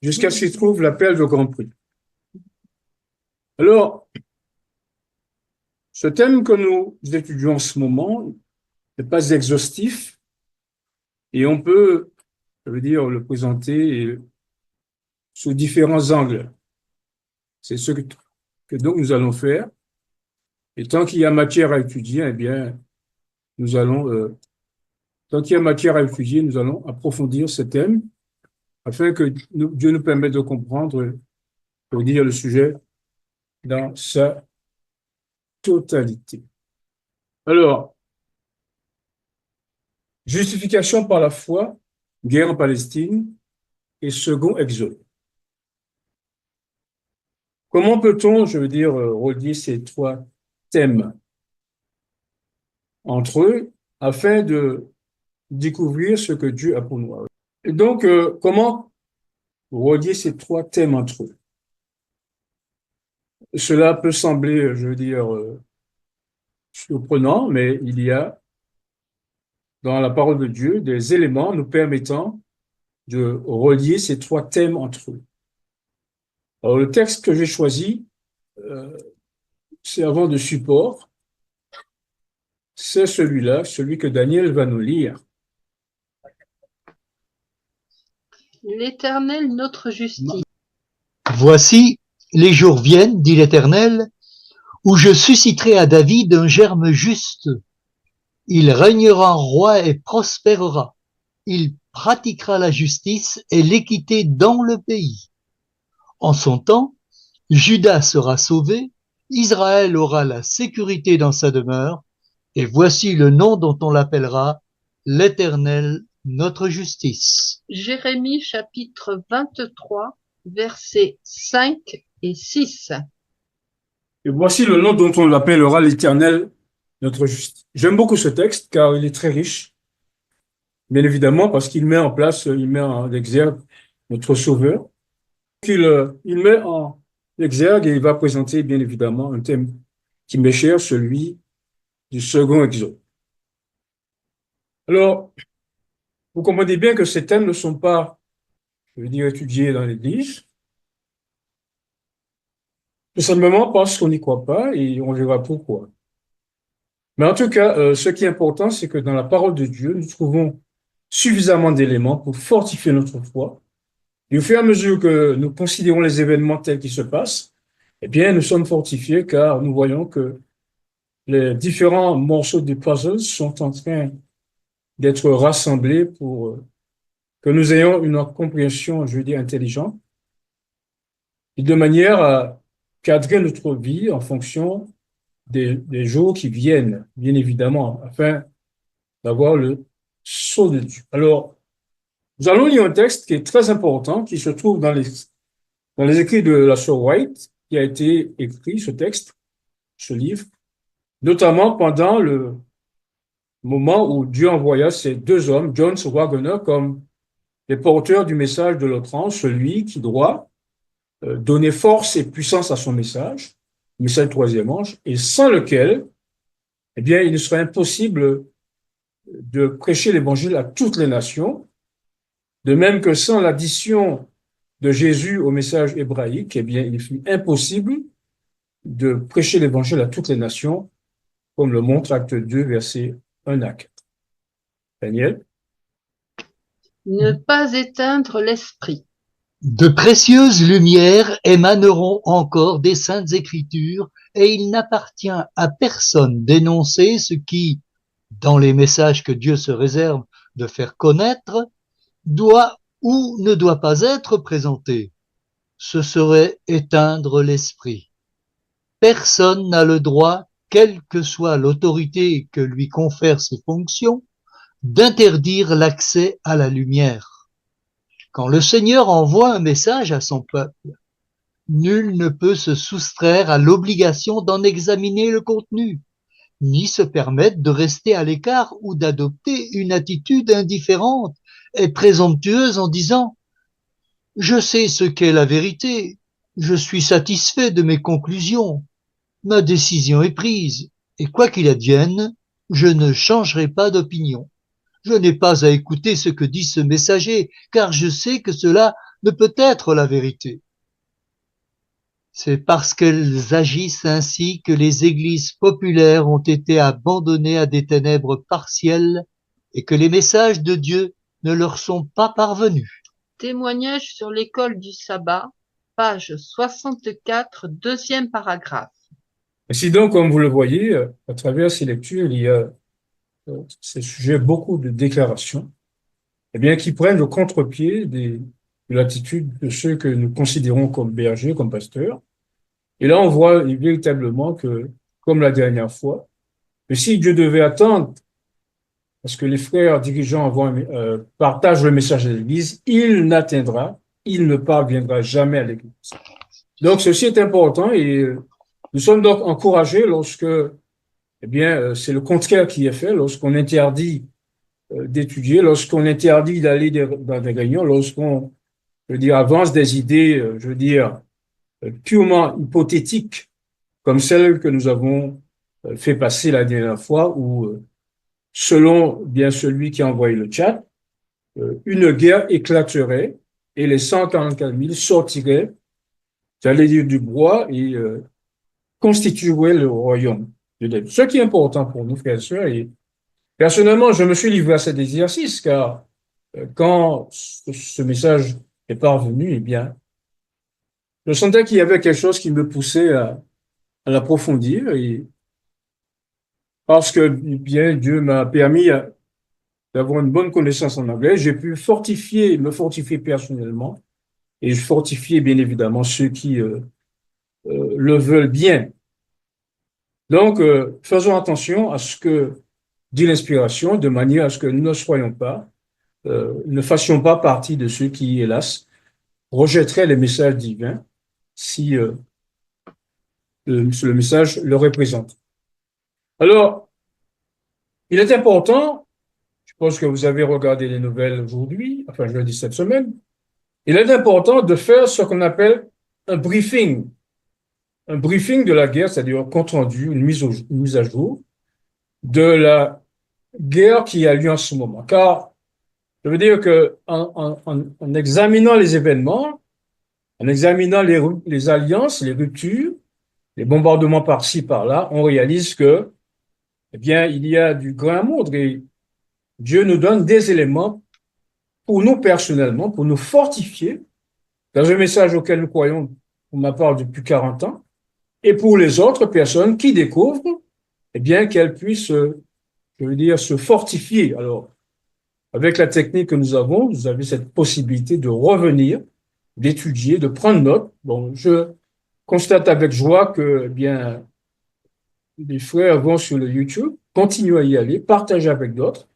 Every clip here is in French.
jusqu'à ce qu'il trouve l'appel de Grand Prix. Alors, ce thème que nous étudions en ce moment n'est pas exhaustif et on peut, je veux dire, le présenter sous différents angles. C'est ce que donc nous allons faire. Et tant qu'il y a matière à étudier, eh bien, nous allons, tant qu'il y a matière à étudier, nous allons approfondir ce thème afin que Dieu nous permette de comprendre, pour dire le sujet dans sa totalité. Alors, justification par la foi, guerre en Palestine et second exode. Comment peut-on, je veux dire, relier ces trois thèmes entre eux afin de découvrir ce que Dieu a pour nous? Et donc, comment relier ces trois thèmes entre eux? Cela peut sembler, je veux dire, surprenant, mais il y a dans la parole de Dieu des éléments nous permettant de relier ces trois thèmes entre eux. Alors, le texte que j'ai choisi, euh, servant de support, c'est celui-là, celui que Daniel va nous lire. L'Éternel, notre justice. Voici, les jours viennent, dit l'Éternel, où je susciterai à David un germe juste. Il régnera roi et prospérera. Il pratiquera la justice et l'équité dans le pays. En son temps, Juda sera sauvé, Israël aura la sécurité dans sa demeure, et voici le nom dont on l'appellera l'Éternel, notre justice. Jérémie chapitre 23, versets 5 et 6. Et voici le nom dont on l'appellera l'Éternel, notre justice. J'aime beaucoup ce texte car il est très riche, bien évidemment, parce qu'il met en place, il met en exergue notre Sauveur. Il met en exergue et il va présenter, bien évidemment, un thème qui m'est cher, celui du second exode. Alors, vous comprenez bien que ces thèmes ne sont pas, je veux dire, étudiés dans l'Église, tout simplement parce qu'on n'y croit pas et on verra pourquoi. Mais en tout cas, ce qui est important, c'est que dans la parole de Dieu, nous trouvons suffisamment d'éléments pour fortifier notre foi. Et au fur et à mesure que nous considérons les événements tels qu'ils se passent, eh bien, nous sommes fortifiés car nous voyons que les différents morceaux du puzzle sont en train d'être rassemblés pour que nous ayons une compréhension, je veux dire, intelligente, et de manière à cadrer notre vie en fonction des jours qui viennent, bien évidemment, afin d'avoir le sceau de Dieu. Alors, nous allons lire un texte qui est très important, qui se trouve dans les écrits de la sœur White, qui a été écrit, ce texte, ce livre, notamment pendant le moment où Dieu envoya ces deux hommes, John Waggoner, comme les porteurs du message de l'autre ange, celui qui doit donner force et puissance à son message, le message du troisième ange, et sans lequel, eh bien, il ne serait impossible de prêcher l'évangile à toutes les nations, de même que sans l'addition de Jésus au message hébraïque, eh bien, il fut impossible de prêcher l'évangile à toutes les nations, comme le montre Acte 2, versets 1 à 4. Daniel? Ne pas éteindre l'esprit. De précieuses lumières émaneront encore des saintes écritures, et il n'appartient à personne d'énoncer ce qui, dans les messages que Dieu se réserve de faire connaître, doit ou ne doit pas être présenté. Ce serait éteindre l'esprit. Personne n'a le droit, quelle que soit l'autorité que lui confèrent ses fonctions, d'interdire l'accès à la lumière. Quand le Seigneur envoie un message à son peuple, nul ne peut se soustraire à l'obligation d'en examiner le contenu, ni se permettre de rester à l'écart ou d'adopter une attitude indifférente et présomptueuse en disant « Je sais ce qu'est la vérité, je suis satisfait de mes conclusions, ma décision est prise, et quoi qu'il advienne, je ne changerai pas d'opinion. Je n'ai pas à écouter ce que dit ce messager, car je sais que cela ne peut être la vérité. C'est parce qu'elles agissent ainsi que les églises populaires ont été abandonnées à des ténèbres partielles et que les messages de Dieu ne leur sont pas parvenus. Témoignage sur l'école du sabbat, page 64, deuxième paragraphe. Ainsi donc, comme vous le voyez, à travers ces lectures, il y a ces sujets, beaucoup de déclarations, eh bien, qui prennent le contre-pied de l'attitude de ceux que nous considérons comme bergers, comme pasteurs. Et là, on voit véritablement que, comme la dernière fois, que si Dieu devait attendre parce que les frères dirigeants partagent le message de l'Église, il ne parviendra jamais à l'Église. Donc, ceci est important et nous sommes donc encouragés lorsque, eh bien, c'est le contraire qui est fait, lorsqu'on interdit d'étudier, lorsqu'on interdit d'aller dans des réunions, lorsqu'on, je veux dire, avance des idées, je veux dire, purement hypothétiques, comme celles que nous avons fait passer la dernière fois, où, selon bien celui qui a envoyé le chat, une guerre éclaterait et les 144 000 sortiraient, j'allais dire, du bois et constitueraient le royaume de Dieu. Ce qui est important pour nous, frères et sœurs, et personnellement, je me suis livré à cet exercice car quand ce message est parvenu, eh bien, je sentais qu'il y avait quelque chose qui me poussait à l'approfondir et parce que bien Dieu m'a permis d'avoir une bonne connaissance en anglais, j'ai pu me fortifier personnellement et fortifier bien évidemment ceux qui le veulent bien. Donc, faisons attention à ce que dit l'inspiration, de manière à ce que nous ne fassions pas partie de ceux qui, hélas, rejetteraient les messages divins si le message le représente. Alors, il est important, je pense que vous avez regardé les nouvelles aujourd'hui, enfin, je le dis cette semaine, il est important de faire ce qu'on appelle un briefing. Un briefing de la guerre, c'est-à-dire un compte rendu, une mise à jour de la guerre qui a lieu en ce moment. Car je veux dire que en examinant les événements, en examinant les alliances, les ruptures, les bombardements par-ci, par-là, on réalise que, eh bien, il y a du grain à moudre et Dieu nous donne des éléments pour nous personnellement, pour nous fortifier dans un message auquel nous croyons, pour ma part, depuis 40 ans, et pour les autres personnes qui découvrent, eh bien, qu'elles puissent, je veux dire, se fortifier. Alors, avec la technique que nous avons, vous avez cette possibilité de revenir, d'étudier, de prendre note. Bon, je constate avec joie que, eh bien, les frères vont sur le YouTube, continuez à y aller, partagez avec d'autres,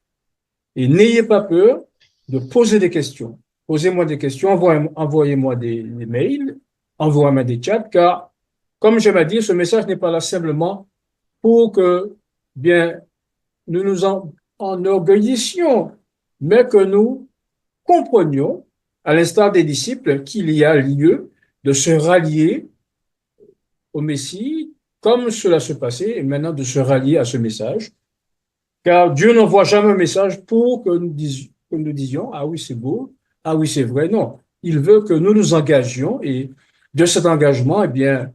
et n'ayez pas peur de poser des questions. Posez-moi des questions, envoyez-moi des mails, envoyez-moi des chats, car, comme j'aime à dire, ce message n'est pas là simplement pour que, bien, nous nous enorgueillissions, mais que nous comprenions, à l'instar des disciples, qu'il y a lieu de se rallier au Messie, comme cela se passait, et maintenant de se rallier à ce message. Car Dieu n'envoie jamais un message pour que nous disions, ah oui, c'est beau, ah oui, c'est vrai. Non, il veut que nous nous engagions et de cet engagement, eh bien,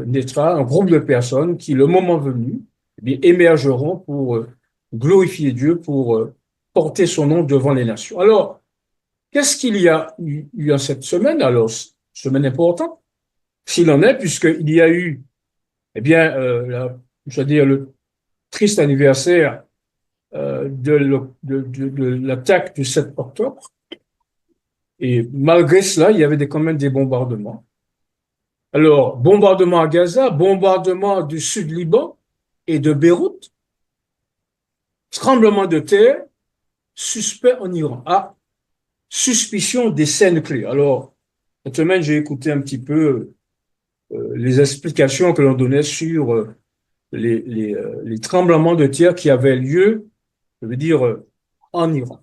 naîtra un groupe de personnes qui, le moment venu, eh bien, émergeront pour glorifier Dieu, pour porter son nom devant les nations. Alors, qu'est-ce qu'il y a eu en cette semaine? Alors, semaine importante, s'il en est, puisqu'il y a eu, eh bien, je veux dire, le triste anniversaire de l'attaque du 7 octobre. Et malgré cela, il y avait quand même des bombardements. Alors, bombardement à Gaza, bombardement du sud Liban et de Beyrouth, tremblement de terre, suspect en Iran. Ah, suspicion d'essai nucléaire. Alors, cette semaine, j'ai écouté un petit peu les explications que l'on donnait sur les tremblements de terre qui avaient lieu, je veux dire, en Iran.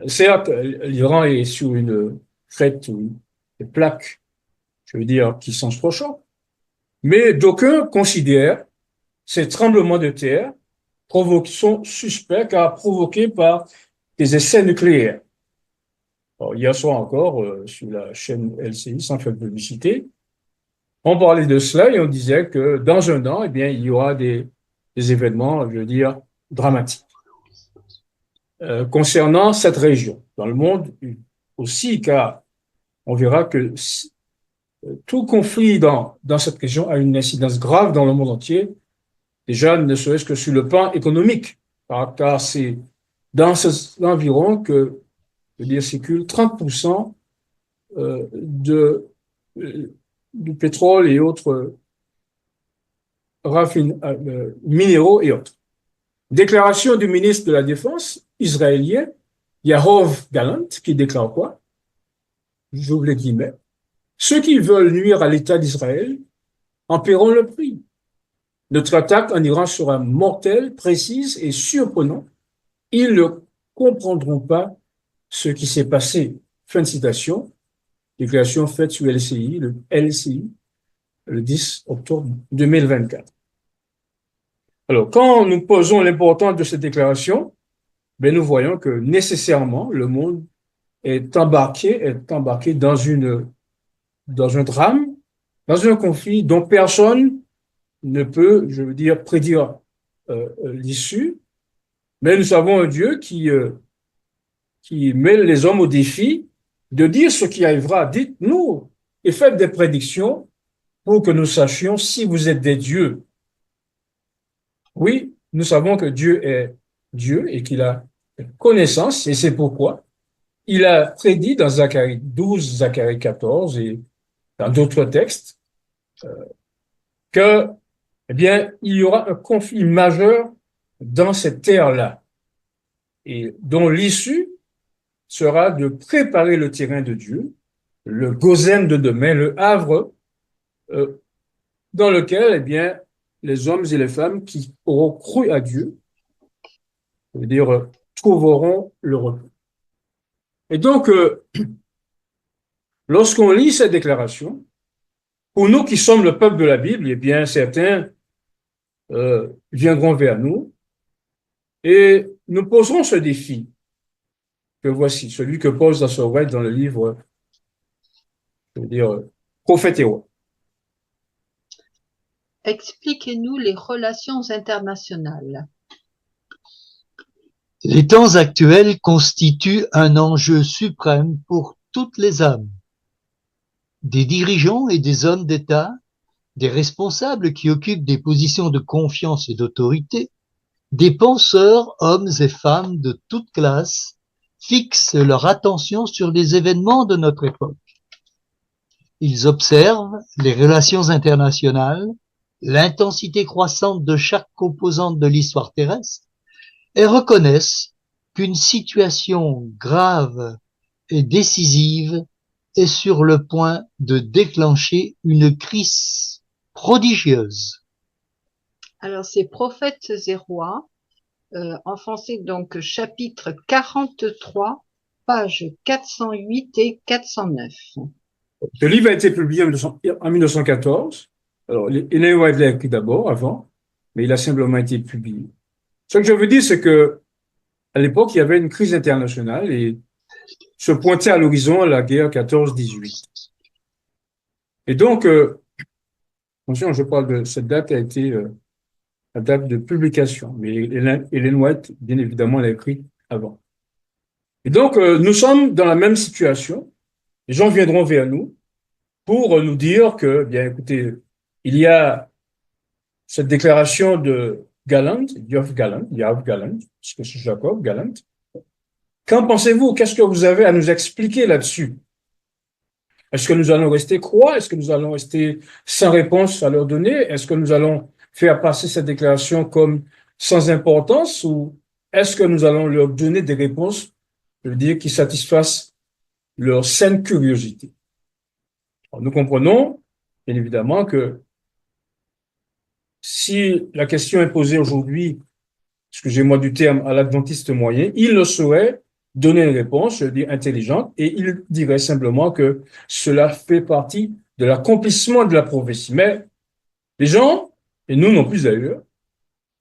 Certes, l'Iran est sur une crête, des plaques, je veux dire, qui sont proches, mais d'aucuns considèrent ces tremblements de terre sont suspects car provoqués par des essais nucléaires. Alors, hier soir encore, sur la chaîne LCI, sans faire de publicité, on parlait de cela et on disait que dans un an, eh bien, il y aura des événements, je veux dire, dramatiques. Concernant cette région, dans le monde aussi, car on verra que tout conflit dans cette région a une incidence grave dans le monde entier, déjà ne serait-ce que sur le plan économique, car c'est dans cet environ que, je veux dire, circule 30% de, du pétrole et autres minéraux et autres. Déclaration du ministre de la Défense israélien, Yaakov Gallant, qui déclare quoi? J'ouvre les guillemets. Ceux qui veulent nuire à l'État d'Israël en paieront le prix. Notre attaque en Iran sera mortelle, précise et surprenante. Ils ne comprendront pas ce qui s'est passé. Fin de citation. Déclaration faite sur LCI, le 10 octobre 2024. Alors, quand nous posons l'importance de cette déclaration, ben, nous voyons que nécessairement le monde est embarqué dans un drame, dans un conflit dont personne ne peut, je veux dire, prédire l'issue. Mais nous avons un Dieu qui met les hommes au défi de dire ce qui arrivera. Dites-nous et faites des prédictions pour que nous sachions si vous êtes des dieux. Oui, nous savons que Dieu est Dieu et qu'il a connaissance, et c'est pourquoi il a prédit dans Zacharie 12, Zacharie 14 et dans d'autres textes que, eh bien, il y aura un conflit majeur dans cette terre-là et dont l'issue sera de préparer le terrain de Dieu, le Gozen de demain, le havre dans lequel, eh bien, les hommes et les femmes qui auront cru à Dieu, je veux dire, trouveront le repos. Et donc, lorsqu'on lit cette déclaration, pour nous qui sommes le peuple de la Bible, eh bien, certains viendront vers nous et nous poserons ce défi que voici, celui que pose la Sorette dans le livre, je veux dire, Prophète et roi. Expliquez-nous les relations internationales. Les temps actuels constituent un enjeu suprême pour toutes les âmes. Des dirigeants et des hommes d'État, des responsables qui occupent des positions de confiance et d'autorité, des penseurs, hommes et femmes de toutes classes, fixent leur attention sur les événements de notre époque. Ils observent les relations internationales, l'intensité croissante de chaque composante de l'histoire terrestre, et reconnaissent qu'une situation grave et décisive est sur le point de déclencher une crise prodigieuse. Alors, c'est Prophètes et rois, en français, donc, chapitre 43, pages 408 et 409. Ce livre a été publié en 1914. Alors, Ellen White l'a écrit d'abord, avant, mais il a simplement été publié. Ce que je veux dire, c'est que à l'époque, il y avait une crise internationale et se pointait à l'horizon la guerre 14-18. Et donc, attention, je parle de cette date a été la date de publication, mais Ellen White, bien évidemment, l'a écrit avant. Et donc, nous sommes dans la même situation. Les gens viendront vers nous pour nous dire que, bien, écoutez, il y a cette déclaration de Gallant, Yoav Gallant, parce que c'est Jacob Gallant. Qu'en pensez-vous? Qu'est-ce que vous avez à nous expliquer là-dessus? Est-ce que nous allons rester croix? Est-ce que nous allons rester sans réponse à leur donner? Est-ce que nous allons faire passer cette déclaration comme sans importance ou est-ce que nous allons leur donner des réponses, je veux dire, qui satisfassent leur saine curiosité? Alors, nous comprenons, bien évidemment, que si la question est posée aujourd'hui, excusez-moi du terme, à l'adventiste moyen, il ne saurait donner une réponse, je veux dire, intelligente, et il dirait simplement que cela fait partie de l'accomplissement de la prophétie. Mais les gens, et nous non plus d'ailleurs,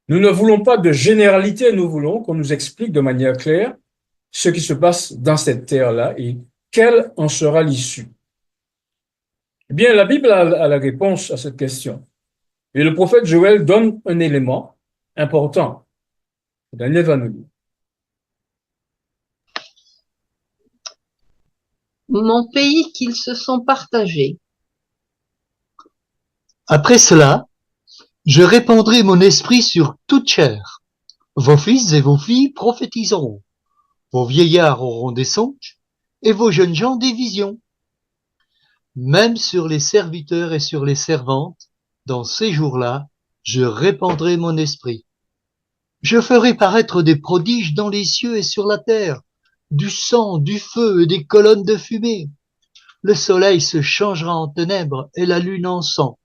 nous ne voulons pas de généralité, nous voulons qu'on nous explique de manière claire ce qui se passe dans cette terre-là et quelle en sera l'issue? Eh bien, la Bible a la réponse à cette question. Et le prophète Joël donne un élément important dans l'évangile. Mon pays qu'ils se sont partagés. Après cela, je répandrai mon esprit sur toute chair. Vos fils et vos filles prophétiseront. Vos vieillards auront des songes et vos jeunes gens des visions. Même sur les serviteurs et sur les servantes, dans ces jours-là, je répandrai mon esprit. Je ferai paraître des prodiges dans les cieux et sur la terre, du sang, du feu et des colonnes de fumée. Le soleil se changera en ténèbres et la lune en sang,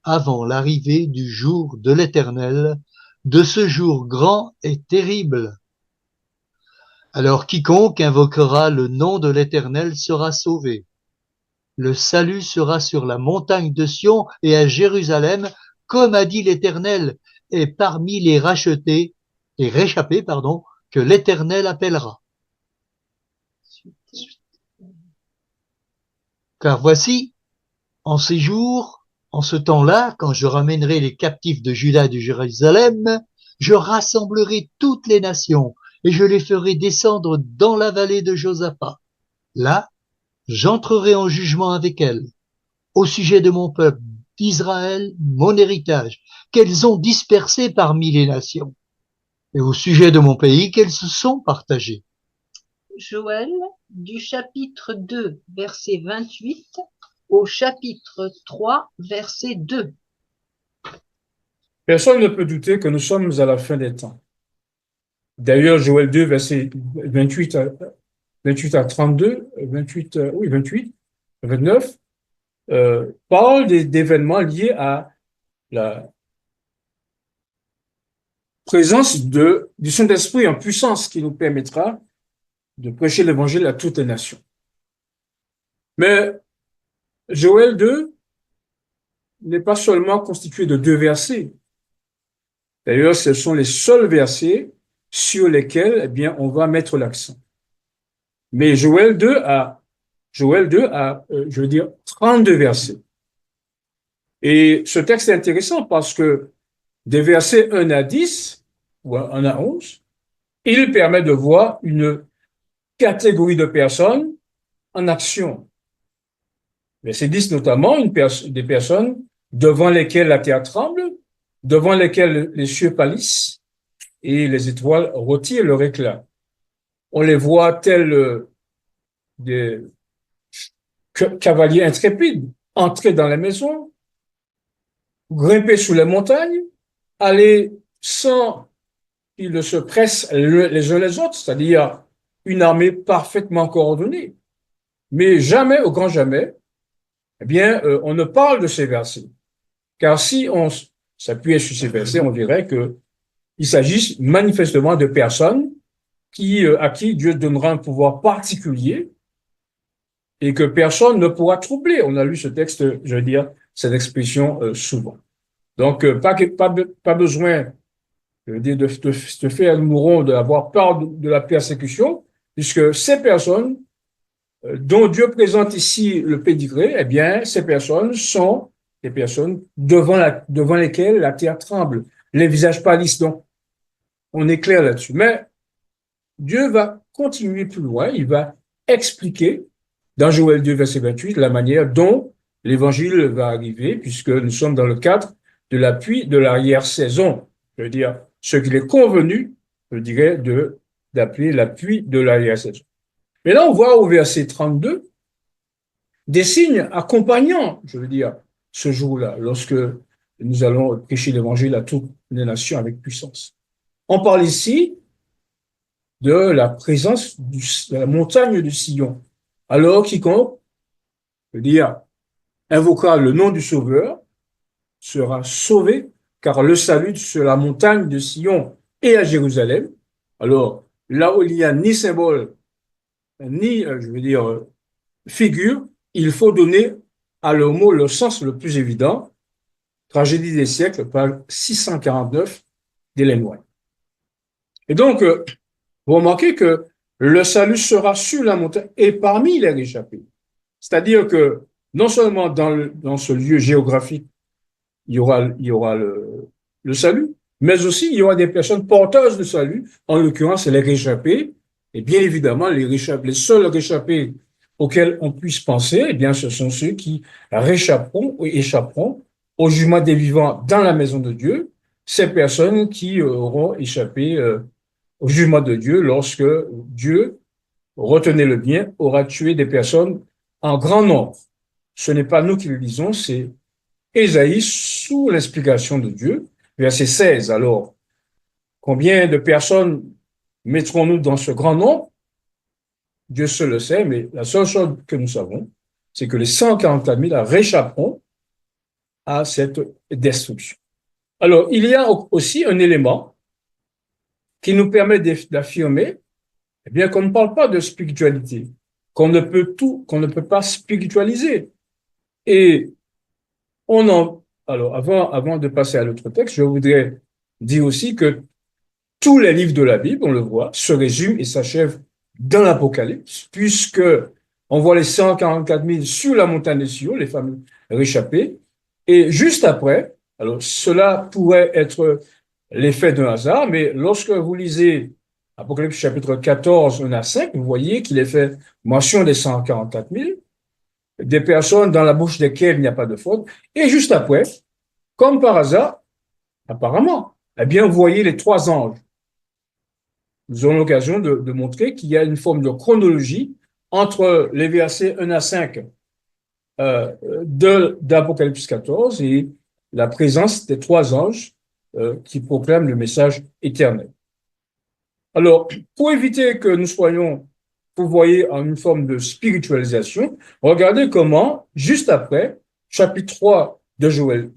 avant l'arrivée du jour de l'Éternel, de ce jour grand et terrible. Alors quiconque invoquera le nom de l'Éternel sera sauvé. Le salut sera sur la montagne de Sion et à Jérusalem, comme a dit l'Éternel, et parmi les rachetés, les réchappés, que l'Éternel appellera. Car voici, en ces jours, en ce temps-là, quand je ramènerai les captifs de Juda et de Jérusalem, je rassemblerai toutes les nations et je les ferai descendre dans la vallée de Josaphat. Là, j'entrerai en jugement avec elles au sujet de mon peuple, d'Israël, mon héritage, qu'elles ont dispersé parmi les nations, et au sujet de mon pays, qu'elles se sont partagées. Joël, du chapitre 2, verset 28 au chapitre 3, verset 2. Personne ne peut douter que nous sommes à la fin des temps. D'ailleurs, Joël 2, verset 28 à 32, 28, 29, parle d'événements liés à la présence du Saint-Esprit en puissance qui nous permettra de prêcher l'évangile à toutes les nations. Mais Joël 2 n'est pas seulement constitué de 2 versets. D'ailleurs, ce sont les seuls versets sur lesquels, eh bien, on va mettre l'accent. Mais Joël 2 a, je veux dire, 32 versets. Et ce texte est intéressant parce que des versets 1 à 10, ou 1 à 11, il permet de voir une catégorie de personnes en action. Verset 10 notamment, des personnes devant lesquelles la terre tremble, devant lesquelles les cieux pâlissent et les étoiles retirent leur éclat. On les voit tels des cavaliers intrépides entrer dans les maisons, grimper sous les montagnes, aller sans qu'ils ne se pressent les uns les autres, c'est-à-dire une armée parfaitement coordonnée. Mais jamais, au grand jamais, eh bien, on ne parle de ces versets. Car si on s'appuyait sur ces versets, on dirait qu'il s'agit manifestement de personnes à qui Dieu donnera un pouvoir particulier et que personne ne pourra troubler. On a lu ce texte, je veux dire, cette expression souvent. Donc, pas besoin de faire le mouron, d'avoir peur de la persécution, puisque ces personnes dont Dieu présente ici le pédigré, eh bien, ces personnes sont des personnes devant lesquelles la terre tremble, les visages pâlissent. Donc, on est clair là-dessus. Mais Dieu va continuer plus loin, il va expliquer dans Joël 2, verset 28, la manière dont l'évangile va arriver, puisque nous sommes dans le cadre de l'appui de l'arrière-saison. Je veux dire, ce qu'il est convenu, je dirais, d'appeler l'appui de l'arrière-saison. Mais là, on voit au verset 32 des signes accompagnant, je veux dire, ce jour-là, lorsque nous allons prêcher l'évangile à toutes les nations avec puissance. On parle ici de la présence de la montagne de Sion. Alors, quiconque, je veux dire, invoquera le nom du Sauveur sera sauvé, car le salut sur la montagne de Sion et à Jérusalem. Alors, là où il n'y a ni symbole, ni, je veux dire, figure, il faut donner à le mot le sens le plus évident. Tragédie des siècles, page 649 d'Hélène White. Et donc, vous remarquez que le salut sera sur la montagne et parmi les réchappés. C'est-à-dire que non seulement dans ce lieu géographique, il y aura le salut, mais aussi il y aura des personnes porteuses de salut, en l'occurrence les réchappés, et bien évidemment les seuls réchappés auxquels on puisse penser, eh bien ce sont ceux qui réchapperont ou échapperont au jugement des vivants dans la maison de Dieu, ces personnes qui auront échappé au jugement de Dieu lorsque Dieu, retenez le bien, aura tué des personnes en grand nombre. Ce n'est pas nous qui le disons, c'est Ésaïe sous l'explication de Dieu, verset 16. Alors, combien de personnes mettrons-nous dans ce grand nombre? Dieu seul le sait, mais la seule chose que nous savons, c'est que les 144 000 réchapperont à cette destruction. Alors, il y a aussi un élément qui nous permet d'affirmer, eh bien, qu'on ne parle pas de spiritualité, qu'on ne peut pas spiritualiser. Et alors, avant de passer à l'autre texte, je voudrais dire aussi que tous les livres de la Bible, on le voit, se résument et s'achèvent dans l'Apocalypse, puisque on voit les 144 000 sur la montagne de Sion, les fameux réchappés, et juste après, alors cela pourrait être l'effet d'un hasard, mais lorsque vous lisez Apocalypse chapitre 14, 1 à 5, vous voyez qu'il est fait mention des 144 000, des personnes dans la bouche desquelles il n'y a pas de faute, et juste après, comme par hasard, apparemment, eh bien, vous voyez les trois anges. Nous aurons l'occasion de montrer qu'il y a une forme de chronologie entre les versets 1 à 5 d'Apocalypse 14 et la présence des trois anges qui proclament le message éternel. Alors, pour éviter que nous soyons, vous voyez, en une forme de spiritualisation, regardez comment, juste après, chapitre 3 de Joël,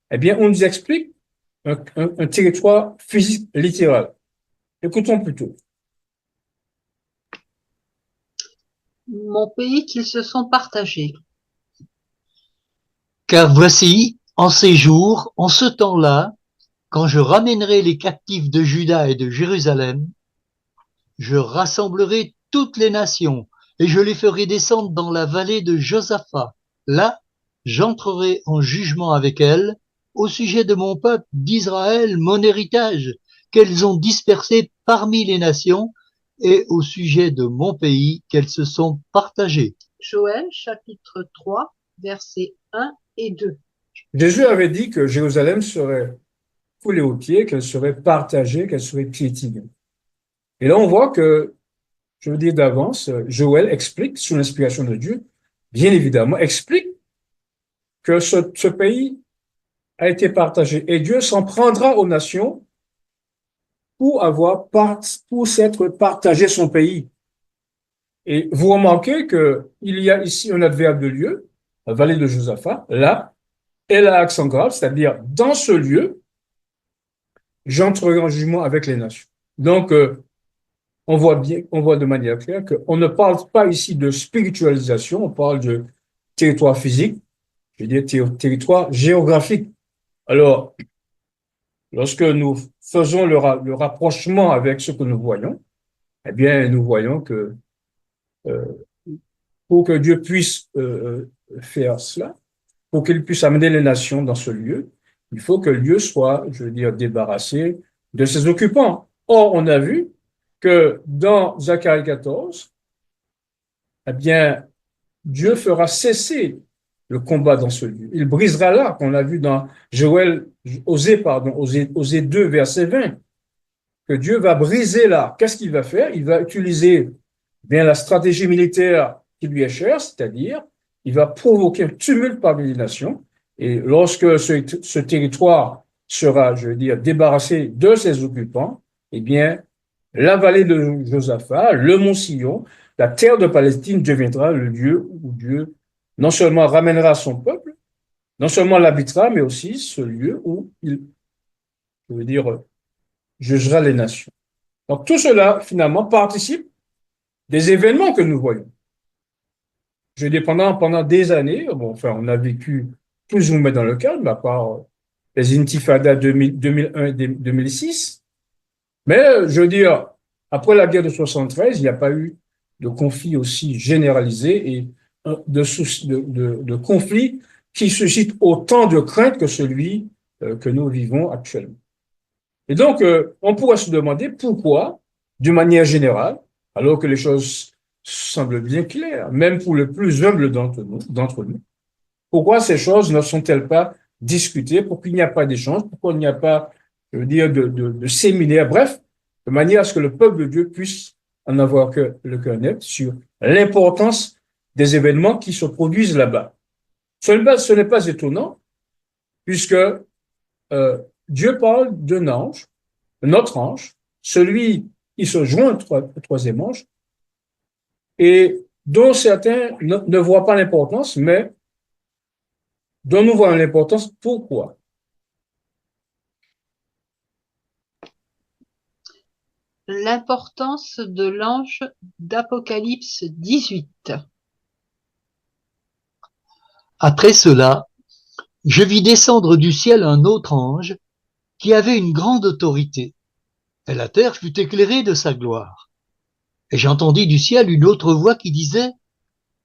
eh bien, on nous explique un territoire physique littéral. Écoutons plutôt. Mon pays qu'ils se sont partagés. Car voici, en ces jours, en ce temps-là, quand je ramènerai les captifs de Juda et de Jérusalem, je rassemblerai toutes les nations et je les ferai descendre dans la vallée de Josaphat. Là, j'entrerai en jugement avec elles au sujet de mon peuple d'Israël, mon héritage, qu'elles ont dispersé parmi les nations, et au sujet de mon pays qu'elles se sont partagées. Joël chapitre 3, versets 1 et 2. Jésus avait dit que Jérusalem serait foulée aux pieds, qu'elle serait partagée, qu'elle serait piétinée. Et là, on voit que, je veux dire d'avance, Joël explique, sous l'inspiration de Dieu, bien évidemment, explique que ce pays a été partagé. Et Dieu s'en prendra aux nations pour s'être partagé son pays. Et vous remarquez qu'il y a ici un adverbe de lieu, la vallée de Josaphat, là, et là, accent grave, c'est-à-dire dans ce lieu, j'entrerai en jugement avec les nations. Donc, on voit de manière claire qu'on ne parle pas ici de spiritualisation, on parle de territoire physique, je veux dire territoire géographique. Alors, lorsque nous faisons le rapprochement avec ce que nous voyons, eh bien, nous voyons que euh, pour que Dieu puisse faire cela, pour qu'il puisse amener les nations dans ce lieu, il faut que le lieu soit, je veux dire, débarrassé de ses occupants. Or, on a vu que dans Zacharie 14, eh bien, Dieu fera cesser le combat dans ce lieu. Il brisera l'arc, on l'a vu dans Osée 2, verset 20, que Dieu va briser l'arc. Qu'est-ce qu'il va faire? Il va utiliser bien la stratégie militaire qui lui est chère, c'est-à-dire, il va provoquer un tumulte parmi les nations. Et lorsque ce territoire sera, je veux dire, débarrassé de ses occupants, eh bien, la vallée de Josaphat, le mont Sion, la terre de Palestine deviendra le lieu où Dieu non seulement ramènera son peuple, non seulement l'habitera, mais aussi ce lieu où il, je veux dire, jugera les nations. Donc tout cela, finalement, participe des événements que nous voyons. Je dis pendant des années, bon, enfin, on a vécu plus ou moins dans le calme, à part les intifadas 2001 et 2006. Mais je veux dire, après la guerre de 73, il n'y a pas eu de conflit aussi généralisé et de conflits qui suscitent autant de crainte que celui que nous vivons actuellement. Et donc, on pourrait se demander pourquoi, d'une manière générale, alors que les choses semblent bien claires, même pour le plus humble d'entre nous, pourquoi ces choses ne sont-elles pas discutées, pourquoi il n'y a pas d'échange, pourquoi il n'y a pas, je veux dire, de séminaire, bref, de manière à ce que le peuple de Dieu puisse en avoir le cœur net sur l'importance des événements qui se produisent là-bas. Ce n'est pas étonnant, puisque Dieu parle d'un ange, notre ange, celui qui se joint au troisième ange, et dont certains ne voient pas l'importance, mais dont nous voyons l'importance. Pourquoi? L'importance de l'ange d'Apocalypse 18. Après cela, je vis descendre du ciel un autre ange qui avait une grande autorité, et la terre fut éclairée de sa gloire. Et j'entendis du ciel une autre voix qui disait: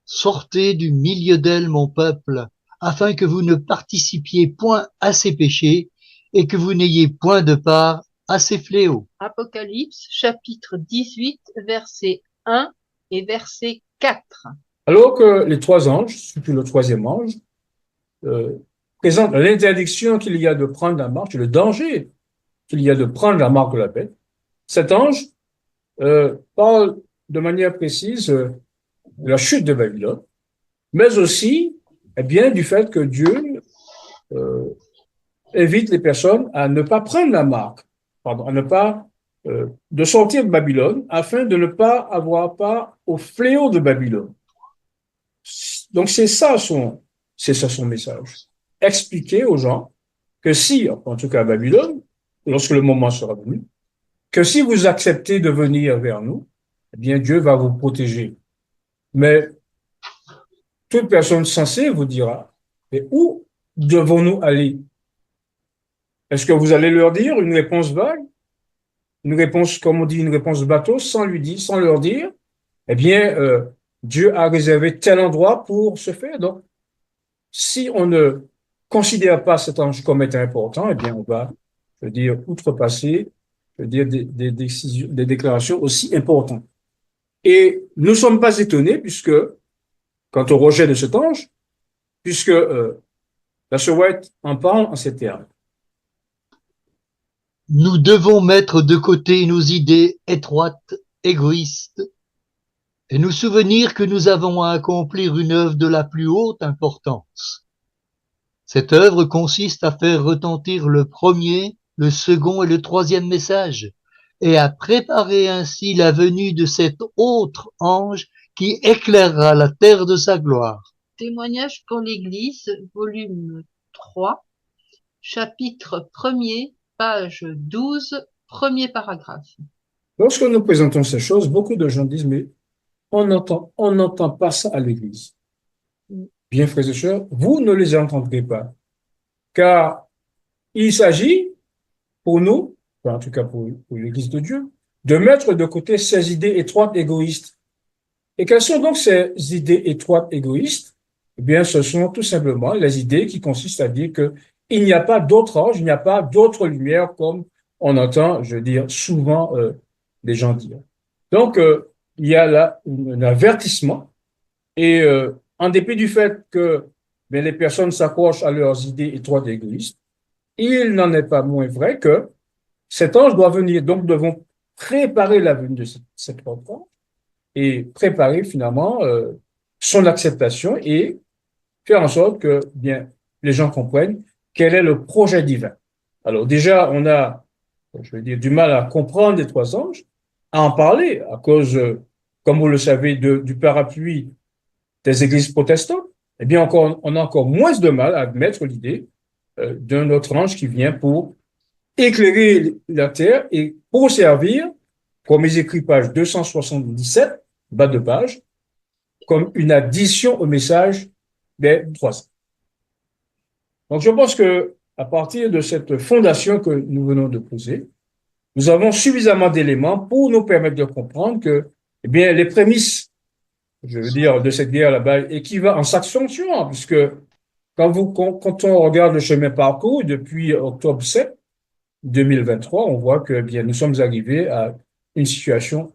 Sortez du milieu d'elle, mon peuple, afin que vous ne participiez point à ses péchés et que vous n'ayez point de part à ses fléaux. Apocalypse chapitre 18, verset 1 et verset 4. Alors que les trois anges, surtout le troisième ange, présentent l'interdiction qu'il y a de prendre la marque, le danger qu'il y a de prendre la marque de la bête, cet ange parle de manière précise de la chute de Babylone, mais aussi eh bien, du fait que Dieu invite les personnes à ne pas prendre la marque, pardon, à ne pas de sortir de Babylone afin de ne pas avoir part au fléau de Babylone. Donc c'est ça son message. Expliquer aux gens que si, en tout cas à Babylone, lorsque le moment sera venu, que si vous acceptez de venir vers nous, eh bien Dieu va vous protéger. Mais toute personne sensée vous dira, mais où devons-nous aller? Est-ce que vous allez leur dire une réponse vague? Une réponse, comme on dit, une réponse bateau, sans leur dire, eh bien, Dieu a réservé tel endroit pour se faire. Donc, si on ne considère pas cet ange comme étant important, eh bien, on va, je veux dire, outrepasser, je veux dire, des déclarations aussi importantes. Et nous ne sommes pas étonnés puisque, quant au rejet de cet ange, puisque la Sœur White en parle en ces termes. Nous devons mettre de côté nos idées étroites, égoïstes, et nous souvenir que nous avons à accomplir une œuvre de la plus haute importance. Cette œuvre consiste à faire retentir le premier, le second et le troisième message, et à préparer ainsi la venue de cet autre ange qui éclairera la terre de sa gloire. Témoignage pour l'Église, volume 3, chapitre 1er, page 12, premier paragraphe. Lorsque nous présentons ces choses, beaucoup de gens disent, mais on n'entend pas ça à l'Église. Bien, frères et sœurs, vous ne les entendrez pas, car il s'agit pour nous, en tout cas pour l'Église de Dieu, de mettre de côté ces idées étroites égoïstes. Et quelles sont donc ces idées étroites égoïstes? Eh bien, ce sont tout simplement les idées qui consistent à dire que il n'y a pas d'autre ange, il n'y a pas d'autre lumière, comme on entend, je veux dire, souvent les gens dire. Donc, il y a là un avertissement, et en dépit du fait que bien, les personnes s'accrochent à leurs idées étroites et égoïstes, il n'en est pas moins vrai que cet ange doit venir. Donc, nous devons préparer la venue de cet autre ange et préparer finalement son acceptation et faire en sorte que bien les gens comprennent quel est le projet divin. Alors déjà, on a, je veux dire, du mal à comprendre les trois anges, à en parler à cause, comme vous le savez, du parapluie des églises protestantes. Eh bien, on a encore moins de mal à admettre l'idée d'un autre ange qui vient pour éclairer la terre et pour servir, comme il écrit page 277, bas de page, comme une addition au message des trois ans. Donc, je pense que à partir de cette fondation que nous venons de poser, nous avons suffisamment d'éléments pour nous permettre de comprendre que, eh bien, les prémices, je veux dire, de cette guerre là-bas équivalent en s'accentuant, puisque quand on regarde le chemin parcouru depuis octobre 7, 2023, on voit que, eh bien, nous sommes arrivés à une situation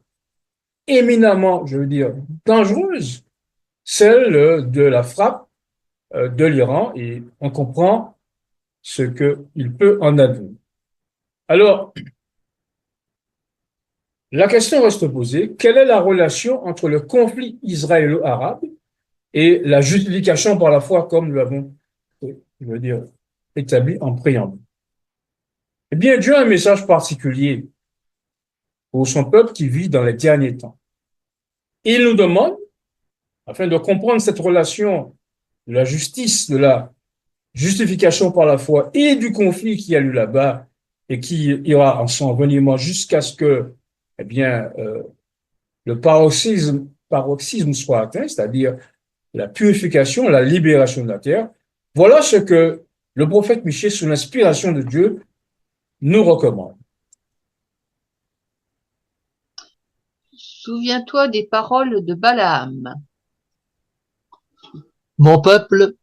éminemment, je veux dire, dangereuse, celle de la frappe de l'Iran, et on comprend ce qu'il peut en advenir. Alors, la question reste posée, quelle est la relation entre le conflit israélo-arabe et la justification par la foi, comme nous l'avons, je veux dire, établi en préambule? Eh bien, Dieu a un message particulier pour son peuple qui vit dans les derniers temps. Il nous demande, afin de comprendre cette relation de la justice, de la justification par la foi et du conflit qui a lieu là-bas et qui ira en s'envenimant jusqu'à ce que, eh bien, le paroxysme soit atteint, c'est-à-dire la purification, la libération de la terre. Voilà ce que le prophète Michée, sous l'inspiration de Dieu, nous recommande. Souviens-toi des paroles de Balaam. Mon peuple,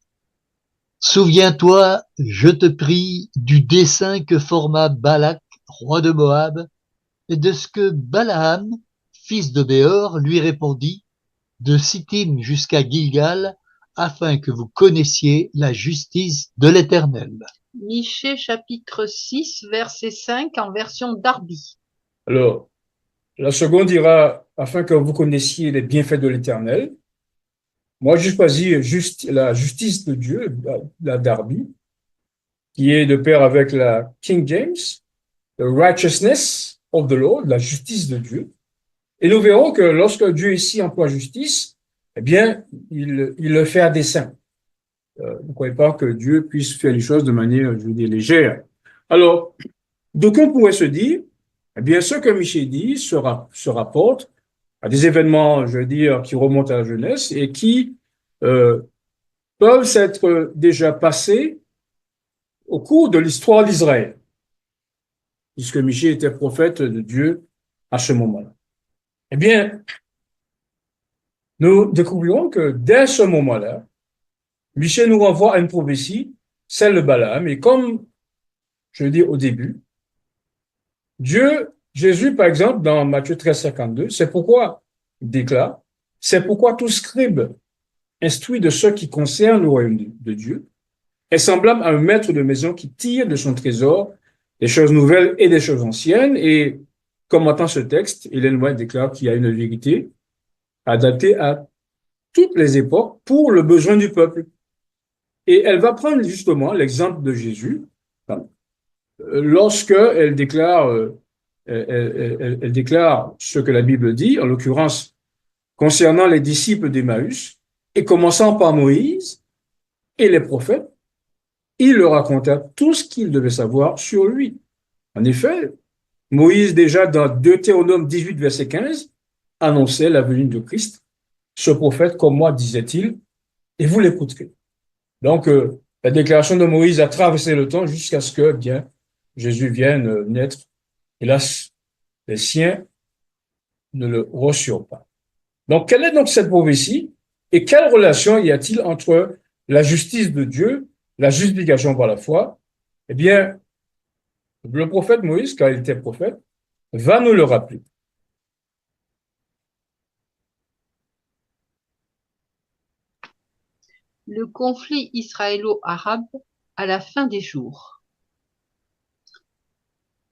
souviens-toi, je te prie, du dessein que forma Balak, roi de Moab, et de ce que Balaam, fils de Béor, lui répondit, de Sittim jusqu'à Gilgal, afin que vous connaissiez la justice de l'Éternel. Michée chapitre 6, verset 5 en version Darby. Alors, la seconde dira, afin que vous connaissiez les bienfaits de l'Éternel. Moi, j'ai choisi la justice de Dieu, la Darby, qui est de pair avec la King James, the righteousness of the Lord, la justice de Dieu. Et nous verrons que lorsque Dieu ici emploie justice, eh bien, il le fait à dessein. Ne croyez pas que Dieu puisse faire les choses de manière, je veux dire, légère. Alors, donc on pourrait se dire, eh bien, ce que Michée dit se rapporte à des événements, je veux dire, qui remontent à la jeunesse et qui peuvent s'être déjà passés au cours de l'histoire d'Israël, puisque Michée était prophète de Dieu à ce moment-là. Eh bien, nous découvrirons que dès ce moment-là, Michée nous renvoie à une prophétie, celle de Balaam, et comme je le dis au début, Jésus, par exemple, dans Matthieu 13, 52, c'est pourquoi, il déclare, c'est pourquoi tout scribe instruit de ce qui concerne le royaume de Dieu est semblable à un maître de maison qui tire de son trésor des choses nouvelles et des choses anciennes. Et commentant ce texte, Ellen White déclare qu'il y a une vérité adaptée à toutes les époques pour le besoin du peuple. Et elle va prendre justement l'exemple de Jésus lorsque elle déclare ce que la Bible dit, en l'occurrence concernant les disciples d'Emmaüs, et commençant par Moïse et les prophètes, il leur raconta tout ce qu'ils devaient savoir sur lui. En effet, Moïse, déjà dans Deutéronome 18, verset 15, annonçait la venue de Christ. Ce prophète, comme moi, disait-il, et vous l'écouterez. Donc, la déclaration de Moïse a traversé le temps jusqu'à ce que, bien, Jésus vienne naître. Hélas, les siens ne le reçurent pas. Donc, quelle est donc cette prophétie et quelle relation y a-t-il entre la justice de Dieu, la justification par la foi? Eh bien, le prophète Moïse, car il était prophète, va nous le rappeler. Le conflit israélo-arabe à la fin des jours.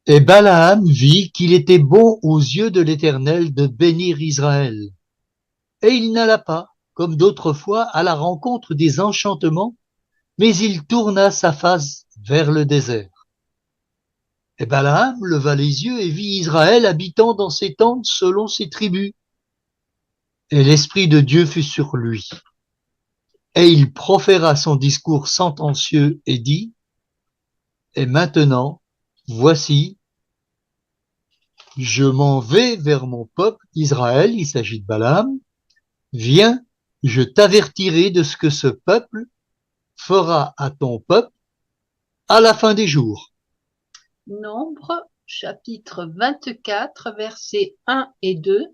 Et Balaam vit qu'il était bon aux yeux de l'Éternel de bénir Israël. Et il n'alla pas, comme d'autres fois, à la rencontre des enchantements, mais il tourna sa face vers le désert. Et Balaam leva les yeux et vit Israël habitant dans ses tentes selon ses tribus. Et l'Esprit de Dieu fut sur lui. Et il proféra son discours sentencieux et dit, et maintenant, voici, je m'en vais vers mon peuple Israël, il s'agit de Balaam, viens, je t'avertirai de ce que ce peuple fera à ton peuple à la fin des jours. Nombre chapitre 24, versets 1 et 2,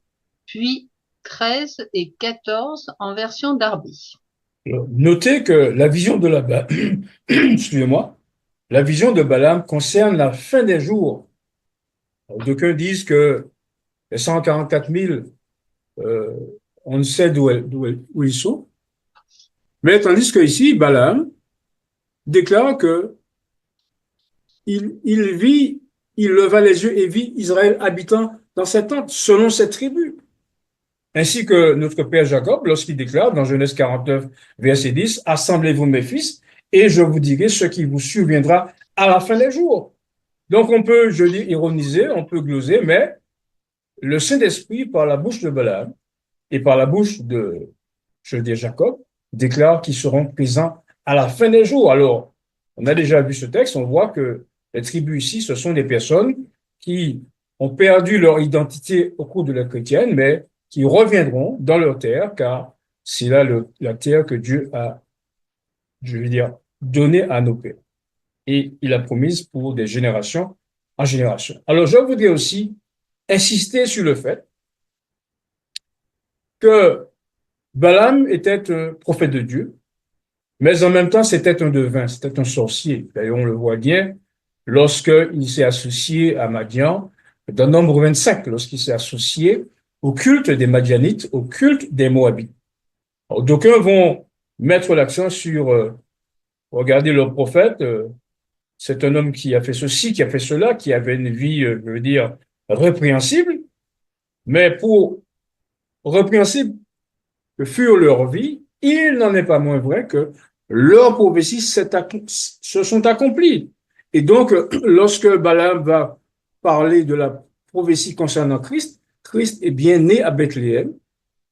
puis 13 et 14 en version Darby. Notez que la vision de excusez-moi, la vision de Balaam concerne la fin des jours. D'aucuns disent que les 144 000, on ne sait où ils sont. Mais tandis que ici, Balaam déclare que il vit, il leva les yeux et vit Israël habitant dans cette tente, selon cette tribu. Ainsi que notre père Jacob, lorsqu'il déclare dans Genèse 49, verset 10, assemblez-vous mes fils, et je vous dirai ce qui vous surviendra à la fin des jours. Donc on peut, je dis, ironiser, on peut gloser, mais le Saint-Esprit, par la bouche de Balaam et par la bouche de, je dis, Jacob, déclare qu'ils seront présents à la fin des jours. Alors, on a déjà vu ce texte, on voit que les tribus ici, ce sont des personnes qui ont perdu leur identité au cours de la chrétienne, mais qui reviendront dans leur terre, car c'est là la terre que Dieu a, je veux dire, donnée à nos pères. Et il a promise pour des générations en génération. Alors, je voudrais aussi insister sur le fait que Balaam était un prophète de Dieu, mais en même temps, c'était un devin, c'était un sorcier. D'ailleurs, on le voit bien lorsqu'il s'est associé à Madian, dans Nombre 25, lorsqu'il s'est associé au culte des Madianites, au culte des Moabites. D'aucuns vont mettre l'accent sur, regardez le prophète, c'est un homme qui a fait ceci, qui a fait cela, qui avait une vie, je veux dire, répréhensible, mais pour répréhensible que furent leur vie, il n'en est pas moins vrai que leurs prophéties se sont accomplies. Et donc, lorsque Balaam va parler de la prophétie concernant Christ, Christ est bien né à Bethléem,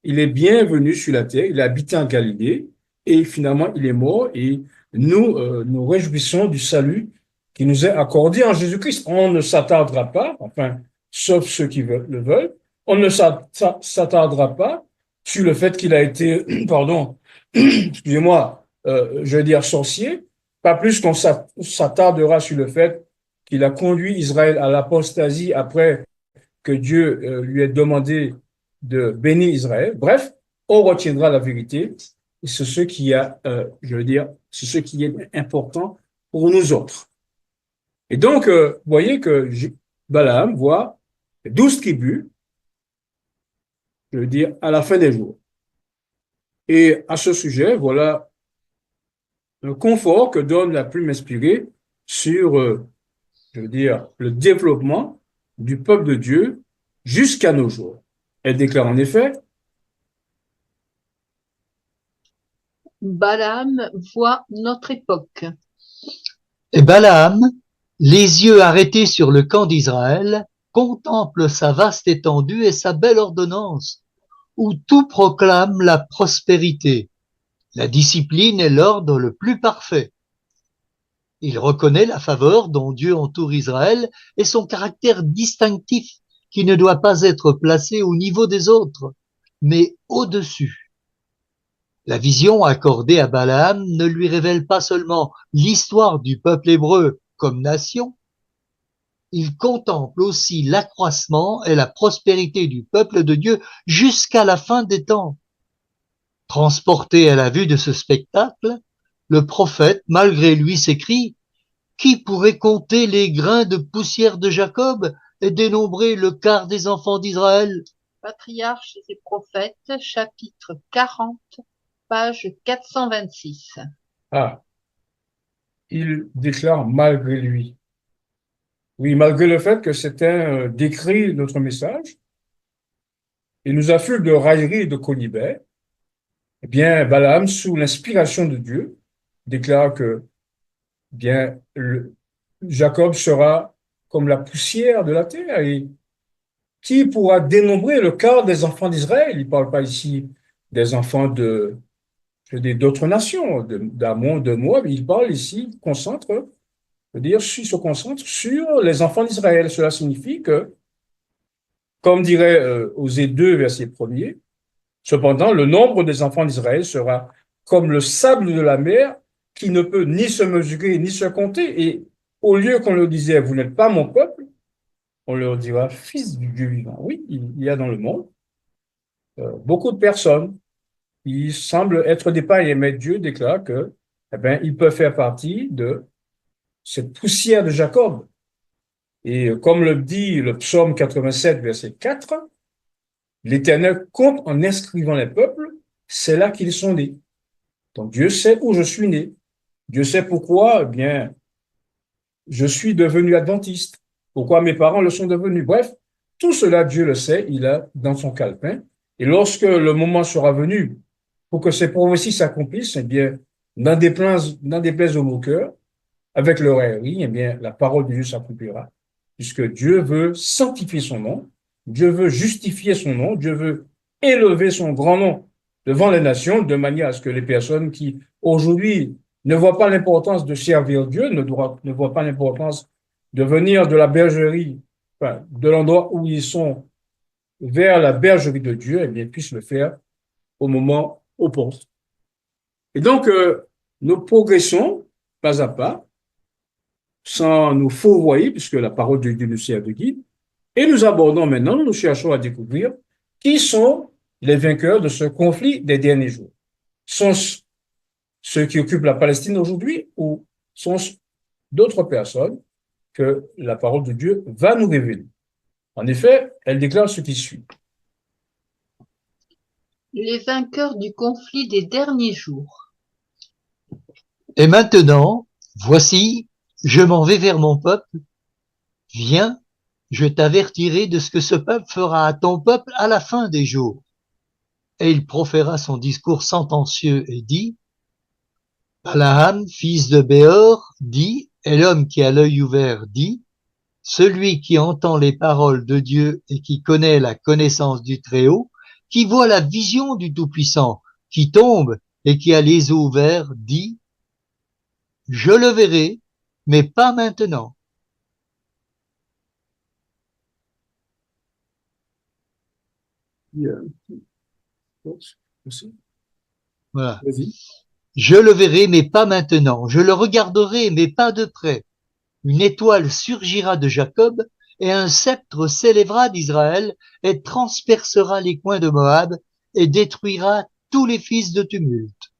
il est bien venu sur la terre, il a habité en Galilée, et finalement, il est mort, et nous nous réjouissons du salut qui nous est accordé en Jésus-Christ. On ne s'attardera pas, enfin, sauf ceux qui le veulent, on ne s'attardera pas sur le fait qu'il a été, pardon, excusez-moi, je veux dire sorcier, pas plus qu'on s'attardera sur le fait qu'il a conduit Israël à l'apostasie après que Dieu lui ait demandé de bénir Israël. Bref, on retiendra la vérité. Et c'est ce qui a, je veux dire, c'est ce qui est important pour nous autres. Et donc, vous voyez que Balaam voit 12 tribus, je veux dire, à la fin des jours. Et à ce sujet, voilà le confort que donne la plume inspirée sur, je veux dire, le développement du peuple de Dieu jusqu'à nos jours. Elle déclare en effet, Balaam voit notre époque. Et Balaam, les yeux arrêtés sur le camp d'Israël, contemple sa vaste étendue et sa belle ordonnance, où tout proclame la prospérité, la discipline et l'ordre le plus parfait. Il reconnaît la faveur dont Dieu entoure Israël et son caractère distinctif qui ne doit pas être placé au niveau des autres, mais au-dessus. La vision accordée à Balaam ne lui révèle pas seulement l'histoire du peuple hébreu comme nation, il contemple aussi l'accroissement et la prospérité du peuple de Dieu jusqu'à la fin des temps. Transporté à la vue de ce spectacle, le prophète, malgré lui, s'écrie: qui pourrait compter les grains de poussière de Jacob et dénombrer le quart des enfants d'Israël? Patriarches et prophètes, chapitre 40, page 426. ah, il déclare malgré lui. Oui, malgré le fait que certains décrivent notre message et nous affluent de railleries et de colibets, eh bien, Balaam, sous l'inspiration de Dieu, déclare que, eh bien, Jacob sera comme la poussière de la terre. Et qui pourra dénombrer le quart des enfants d'Israël? Il ne parle pas ici des enfants d'autres nations, d'Ammon, de Moab. Il parle ici, se concentre sur les enfants d'Israël. Cela signifie que, comme dirait Osée 2, verset 1er, cependant, le nombre des enfants d'Israël sera comme le sable de la mer qui ne peut ni se mesurer ni se compter. Et au lieu qu'on leur disait, vous n'êtes pas mon peuple, on leur dira fils du Dieu vivant. Oui, il y a dans le monde beaucoup de personnes qui semblent être des païens, mais Dieu déclare que, eh ben, ils peuvent faire partie de cette poussière de Jacob. Et comme le dit le psaume 87, verset 4, l'Éternel compte en inscrivant les peuples, c'est là qu'ils sont nés. Donc Dieu sait où je suis né. Dieu sait pourquoi, eh bien, je suis devenu adventiste. Pourquoi mes parents le sont devenus. Bref, tout cela, Dieu le sait, il a dans son calepin. Et lorsque le moment sera venu pour que ces prophéties s'accomplissent, eh bien, n'en déplaise au moqueur, avec leur rêverie, eh bien, la parole de Dieu s'accomplira. Puisque Dieu veut sanctifier son nom, Dieu veut justifier son nom, Dieu veut élever son grand nom devant les nations, de manière à ce que les personnes qui, aujourd'hui, ne voient pas l'importance de servir Dieu, ne voient pas l'importance de venir de la bergerie, enfin, de l'endroit où ils sont vers la bergerie de Dieu, eh bien, puissent le faire au moment opportun. Et donc, nous progressons pas à pas, sans nous fourvoyer, puisque la parole de Dieu nous sert de guide. Et nous abordons maintenant, nous cherchons à découvrir qui sont les vainqueurs de ce conflit des derniers jours. Sont-ce ceux qui occupent la Palestine aujourd'hui ou sont-ce d'autres personnes que la parole de Dieu va nous révéler? En effet, elle déclare ce qui suit. Les vainqueurs du conflit des derniers jours. Et maintenant, voici, je m'en vais vers mon peuple. Viens, je t'avertirai de ce que ce peuple fera à ton peuple à la fin des jours. Et il proféra son discours sentencieux et dit, Balaam, fils de Béor, dit, et l'homme qui a l'œil ouvert dit, celui qui entend les paroles de Dieu et qui connaît la connaissance du Très-Haut, qui voit la vision du Tout-Puissant, qui tombe et qui a les yeux ouverts, dit, je le verrai, mais pas maintenant. Voilà. Vas-y. Je le verrai, mais pas maintenant. Je le regarderai, mais pas de près. Une étoile surgira de Jacob, et un sceptre s'élèvera d'Israël, et transpercera les coins de Moab, et détruira tous les fils de tumulte.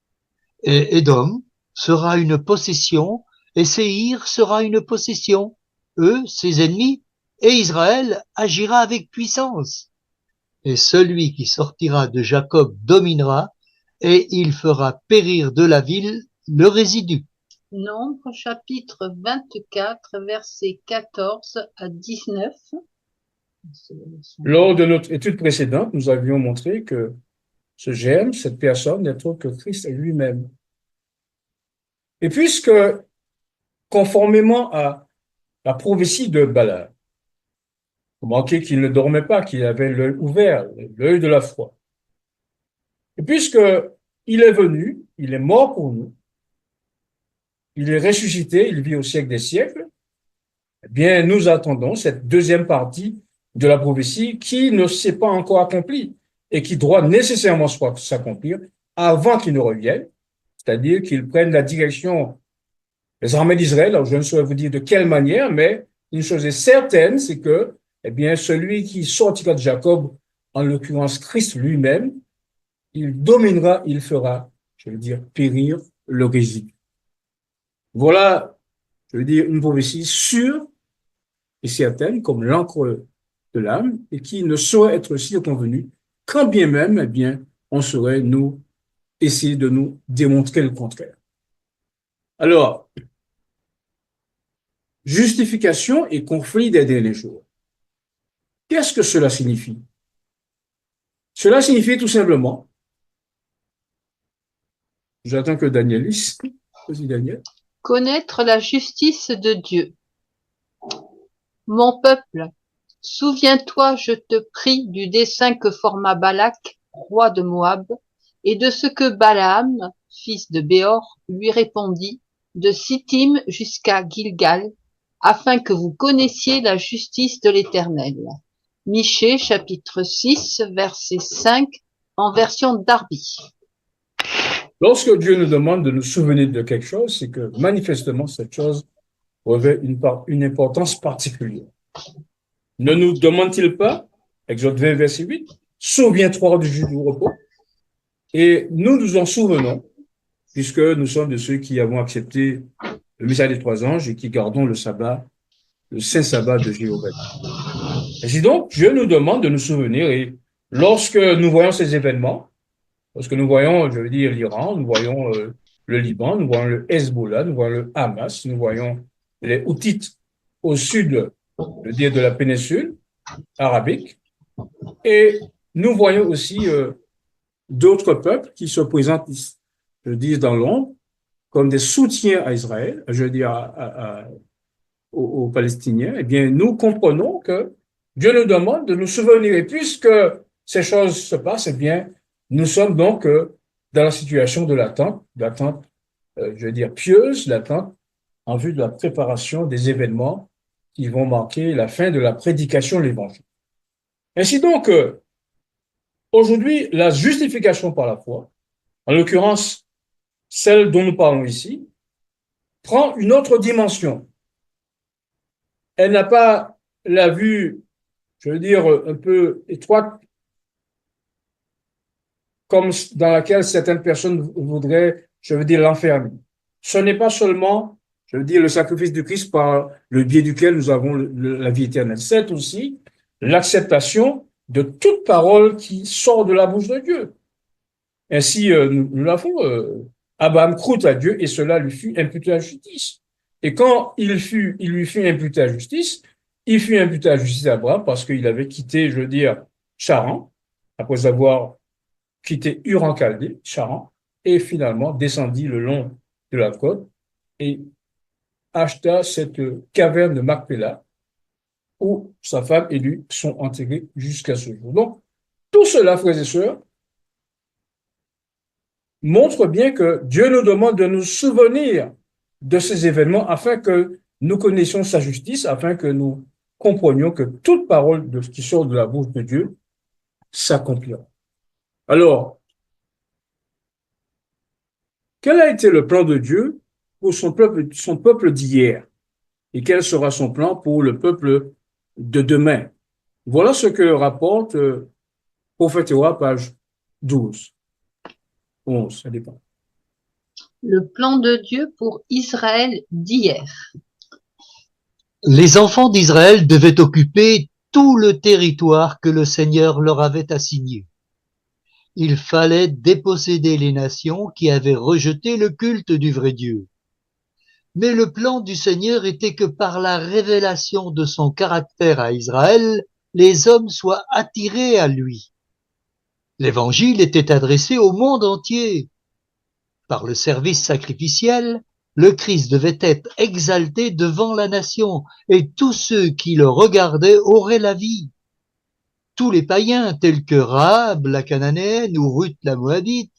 Et Édom sera une possession, et Séhir sera une possession, eux, ses ennemis, et Israël agira avec puissance. Et celui qui sortira de Jacob dominera, et il fera périr de la ville le résidu. Nombre chapitre 24, versets 14 à 19. Lors de notre étude précédente, nous avions montré que ce germe, cette personne, n'est autre que Christ lui-même. Et puisque, conformément à la prophétie de Balaam, remarquez qu'il ne dormait pas, qu'il avait l'œil ouvert, l'œil de la foi. Et puisque il est venu, il est mort pour nous, il est ressuscité, il vit au siècle des siècles, eh bien, nous attendons cette deuxième partie de la prophétie qui ne s'est pas encore accomplie et qui doit nécessairement s'accomplir avant qu'il ne revienne, c'est-à-dire qu'il prenne la direction des armées d'Israël. Alors, je ne saurais vous dire de quelle manière, mais une chose est certaine, c'est que, eh bien, celui qui sortira de Jacob, en l'occurrence Christ lui-même, il dominera, il fera, je veux dire, périr le résidu. Voilà, je veux dire, une prophétie sûre et certaine, comme l'encre de l'âme, et qui ne saurait être circonvenue, quand bien même, eh bien, on saurait nous essayer de nous démontrer le contraire. Alors, justification et conflit des derniers jours. Qu'est-ce que cela signifie? Cela signifie tout simplement, j'attends que Daniel lise. Vas-y, Daniel. Connaître la justice de Dieu. Mon peuple, souviens-toi, je te prie, du dessein que forma Balak, roi de Moab, et de ce que Balaam, fils de Béor, lui répondit, de Sittim jusqu'à Gilgal, afin que vous connaissiez la justice de l'Éternel. Michée, chapitre 6, verset 5, en version Darby. Lorsque Dieu nous demande de nous souvenir de quelque chose, c'est que manifestement cette chose revêt une importance particulière. Ne nous demande-t-il pas, Exode 20, verset 8, souviens-toi du jour du repos? Et nous nous en souvenons, puisque nous sommes de ceux qui avons accepté le message des trois anges et qui gardons le sabbat, le saint sabbat de Jéhovah. Ainsi donc, Dieu nous demande de nous souvenir et lorsque nous voyons ces événements, lorsque nous voyons, je veux dire, l'Iran, nous voyons le Liban, nous voyons le Hezbollah, nous voyons le Hamas, nous voyons les Houthites au sud, je veux dire, de la péninsule arabique, et nous voyons aussi d'autres peuples qui se présentent, je dis, dans l'ombre, comme des soutiens à Israël, je veux dire, aux Palestiniens, eh bien, nous comprenons que Dieu nous demande de nous souvenir. Et puisque ces choses se passent, eh bien, nous sommes donc dans la situation de l'attente, je veux dire, pieuse, l'attente en vue de la préparation des événements qui vont marquer la fin de la prédication de l'Évangile. Ainsi donc, aujourd'hui, la justification par la foi, en l'occurrence celle dont nous parlons ici, prend une autre dimension. Elle n'a pas la vue, je veux dire, un peu étroite, comme dans laquelle certaines personnes voudraient, je veux dire, l'enfermer. Ce n'est pas seulement, je veux dire, le sacrifice de Christ par le biais duquel nous avons la vie éternelle. C'est aussi l'acceptation de toute parole qui sort de la bouche de Dieu. Ainsi, nous l'avons, Abraham crut à Dieu et cela lui fut imputé à justice. Et quand il lui fut imputé à justice, il fut imputé à justice à Abraham parce qu'il avait quitté, je veux dire, Charan, après avoir quitté Ur en Chaldée, Charan, et finalement descendit le long de la côte et acheta cette caverne de Macpéla où sa femme et lui sont enterrés jusqu'à ce jour. Donc, tout cela, frères et sœurs, montre bien que Dieu nous demande de nous souvenir de ces événements afin que nous connaissions sa justice, afin que nous comprenions que toute parole qui sort de la bouche de Dieu s'accomplira. Alors, quel a été le plan de Dieu pour son peuple d'hier? Et quel sera son plan pour le peuple de demain? Voilà ce que rapporte Prophète Théoa, page 12. 11, ça dépend. Le plan de Dieu pour Israël d'hier. Les enfants d'Israël devaient occuper tout le territoire que le Seigneur leur avait assigné. Il fallait déposséder les nations qui avaient rejeté le culte du vrai Dieu. Mais le plan du Seigneur était que par la révélation de son caractère à Israël, les hommes soient attirés à lui. L'Évangile était adressé au monde entier. Par le service sacrificiel, le Christ devait être exalté devant la nation, et tous ceux qui le regardaient auraient la vie. Tous les païens, tels que Rahab la Cananéenne ou Ruth la Moabite,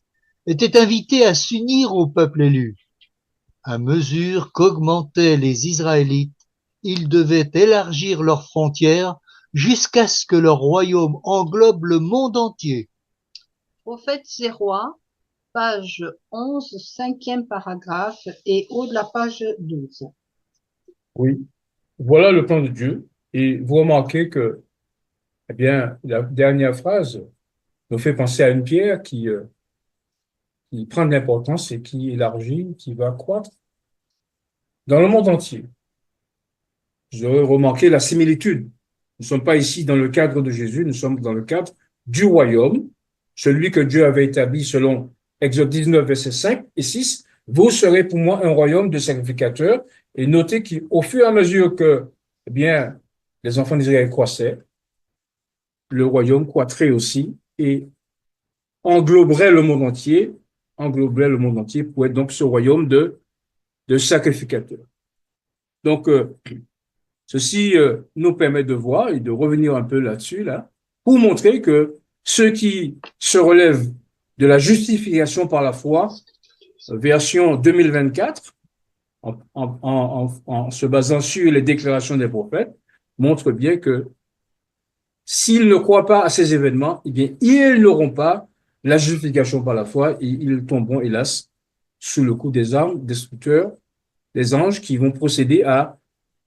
étaient invités à s'unir au peuple élu. À mesure qu'augmentaient les Israélites, ils devaient élargir leurs frontières jusqu'à ce que leur royaume englobe le monde entier. Prophètes et rois, page 11, cinquième paragraphe et haut de la page 12. Oui, voilà le plan de Dieu. Et vous remarquez que, eh bien, la dernière phrase nous fait penser à une pierre qui prend de l'importance et qui élargit, qui va croître dans le monde entier. Vous aurez remarqué la similitude. Nous ne sommes pas ici dans le cadre de Jésus, nous sommes dans le cadre du royaume, celui que Dieu avait établi selon Exode 19, versets 5 et 6. Vous serez pour moi un royaume de sacrificateurs. Et notez qu'au fur et à mesure que, eh bien, les enfants d'Israël croissaient, le royaume croîtrait aussi et engloberait le monde entier, pour être donc ce royaume de sacrificateurs. Donc, ceci nous permet de voir et de revenir un peu là-dessus, là, pour montrer que ceux qui se relèvent de la justification par la foi, version 2024, en se basant sur les déclarations des prophètes, montrent bien que s'ils ne croient pas à ces événements, eh bien, ils n'auront pas la justification par la foi et ils tomberont, hélas, sous le coup des armes destructeurs, des anges qui vont procéder à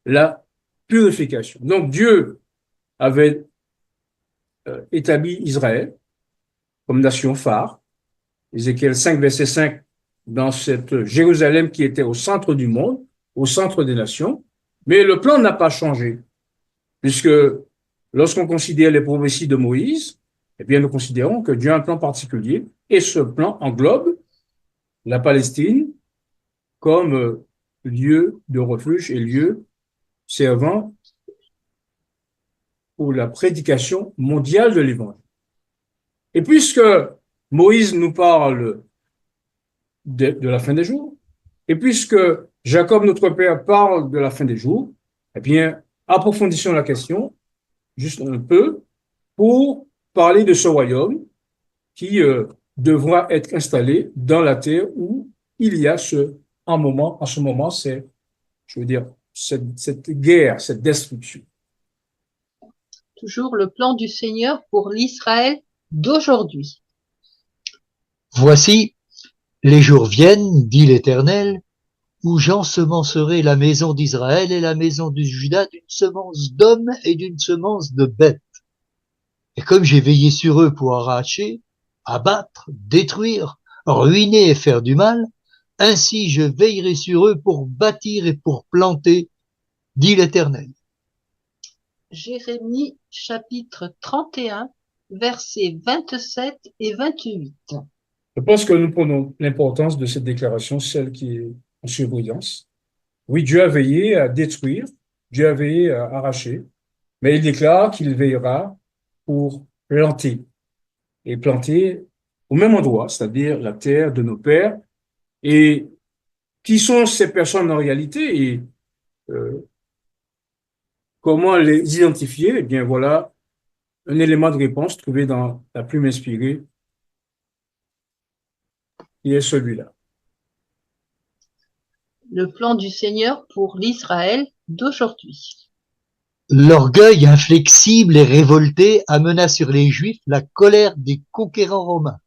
la purification. Donc, Dieu avait établi Israël comme nation phare. Ézéchiel 5, verset 5, dans cette Jérusalem qui était au centre du monde, au centre des nations. Mais le plan n'a pas changé, puisque lorsqu'on considère les prophéties de Moïse, eh bien, nous considérons que Dieu a un plan particulier, et ce plan englobe la Palestine comme lieu de refuge et lieu servant pour la prédication mondiale de l'Évangile. Et puisque Moïse nous parle de la fin des jours, et puisque Jacob, notre père, parle de la fin des jours, eh bien, approfondissons la question juste un peu pour parler de ce royaume qui devra être installé dans la terre où il y a en ce moment, c'est, je veux dire, cette guerre, cette destruction. Toujours le plan du Seigneur pour l'Israël d'aujourd'hui. Voici, les jours viennent, dit l'Éternel, où j'ensemencerai la maison d'Israël et la maison de Juda d'une semence d'hommes et d'une semence de bêtes. Et comme j'ai veillé sur eux pour arracher, abattre, détruire, ruiner et faire du mal, ainsi je veillerai sur eux pour bâtir et pour planter, dit l'Éternel. Jérémie chapitre 31, versets 27 et 28. Je pense que nous prenons l'importance de cette déclaration, celle qui est en surbrillance. Oui, Dieu a veillé à détruire, Dieu a veillé à arracher, mais il déclare qu'il veillera pour planter, et planter au même endroit, c'est-à-dire la terre de nos pères. Et qui sont ces personnes en réalité et euh, comment les identifier? Eh bien, voilà un élément de réponse trouvé dans la plume inspirée, qui est celui-là. Le plan du Seigneur pour l'Israël d'aujourd'hui. L'orgueil inflexible et révolté amena sur les Juifs la colère des conquérants romains.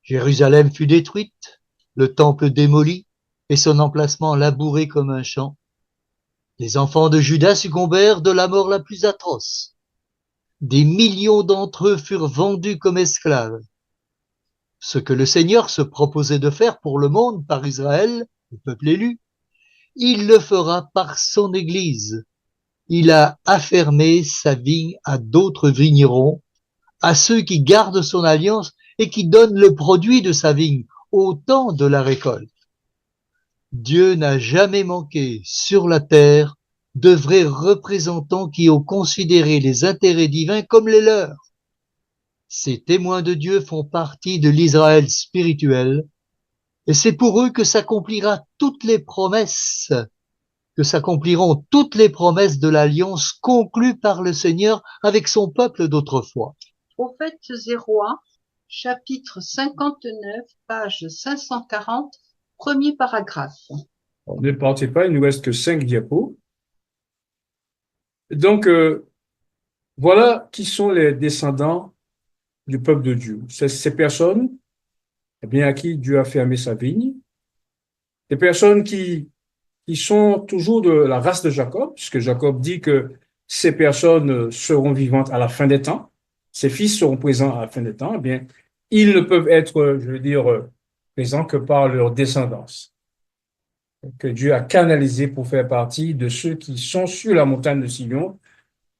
Jérusalem fut détruite, le temple démoli et son emplacement labouré comme un champ. Les enfants de Juda succombèrent de la mort la plus atroce. Des millions d'entre eux furent vendus comme esclaves. Ce que le Seigneur se proposait de faire pour le monde par Israël, le peuple élu, il le fera par son Église. Il a affermé sa vigne à d'autres vignerons, à ceux qui gardent son alliance et qui donnent le produit de sa vigne au temps de la récolte. Dieu n'a jamais manqué sur la terre de vrais représentants qui ont considéré les intérêts divins comme les leurs. Ces témoins de Dieu font partie de l'Israël spirituel, et c'est pour eux que s'accompliront toutes les promesses de l'alliance conclue par le Seigneur avec son peuple d'autrefois. Prophètes et rois, chapitre 59, page 540, premier paragraphe. Alors, ne partez pas, il ne nous reste que 5 diapos. Donc, voilà qui sont les descendants du peuple de Dieu. Ces personnes, eh bien, à qui Dieu a fermé sa vigne, des personnes qui sont toujours de la race de Jacob, puisque Jacob dit que ces personnes seront vivantes à la fin des temps, ces fils seront présents à la fin des temps, eh bien, ils ne peuvent être, je veux dire, présents que par leur descendance, que Dieu a canalisé pour faire partie de ceux qui sont sur la montagne de Sion,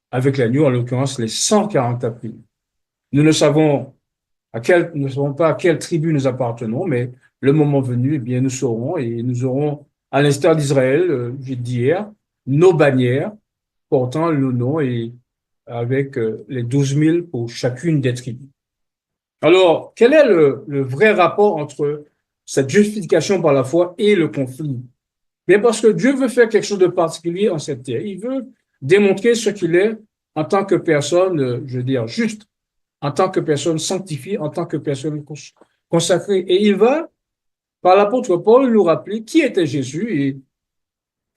avec l'agneau, en l'occurrence les 140 appelés. Nous ne savons nous ne savons pas à quelle tribu nous appartenons, mais le moment venu, eh bien, nous saurons et nous aurons, à l'instar d'Israël, j'ai dit hier, nos bannières portant le nom et avec les 12 000 pour chacune des tribus. Alors, quel est le vrai rapport entre cette justification par la foi et le conflit? Bien, parce que Dieu veut faire quelque chose de particulier en cette terre. Il veut démontrer ce qu'il est en tant que personne, je veux dire, juste, en tant que personne sanctifiée, en tant que personne consacrée. Et il va, par l'apôtre Paul, nous rappeler qui était Jésus et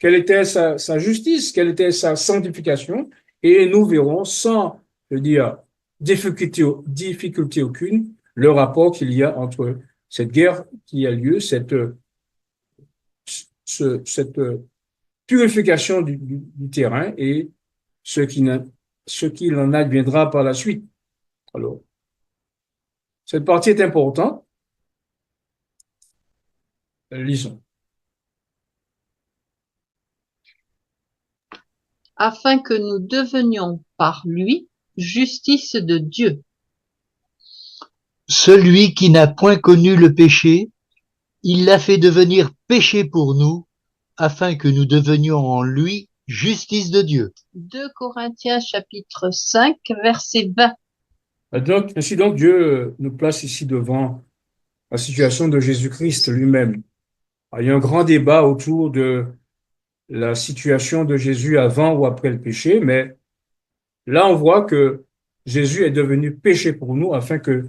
quelle était sa justice, quelle était sa sanctification. Et nous verrons, sans, je veux dire, difficulté aucune, le rapport qu'il y a entre cette guerre qui a lieu, cette purification du terrain et ce qui ce qu'il en adviendra par la suite. Alors, cette partie est importante. Lisons. Afin que nous devenions par lui justice de Dieu. Celui qui n'a point connu le péché, il l'a fait devenir péché pour nous, afin que nous devenions en lui justice de Dieu. 2 Corinthiens chapitre 5, verset 20. Ainsi donc, Dieu nous place ici devant la situation de Jésus-Christ lui-même. Il y a un grand débat autour de la situation de Jésus avant ou après le péché, mais là, on voit que Jésus est devenu péché pour nous afin que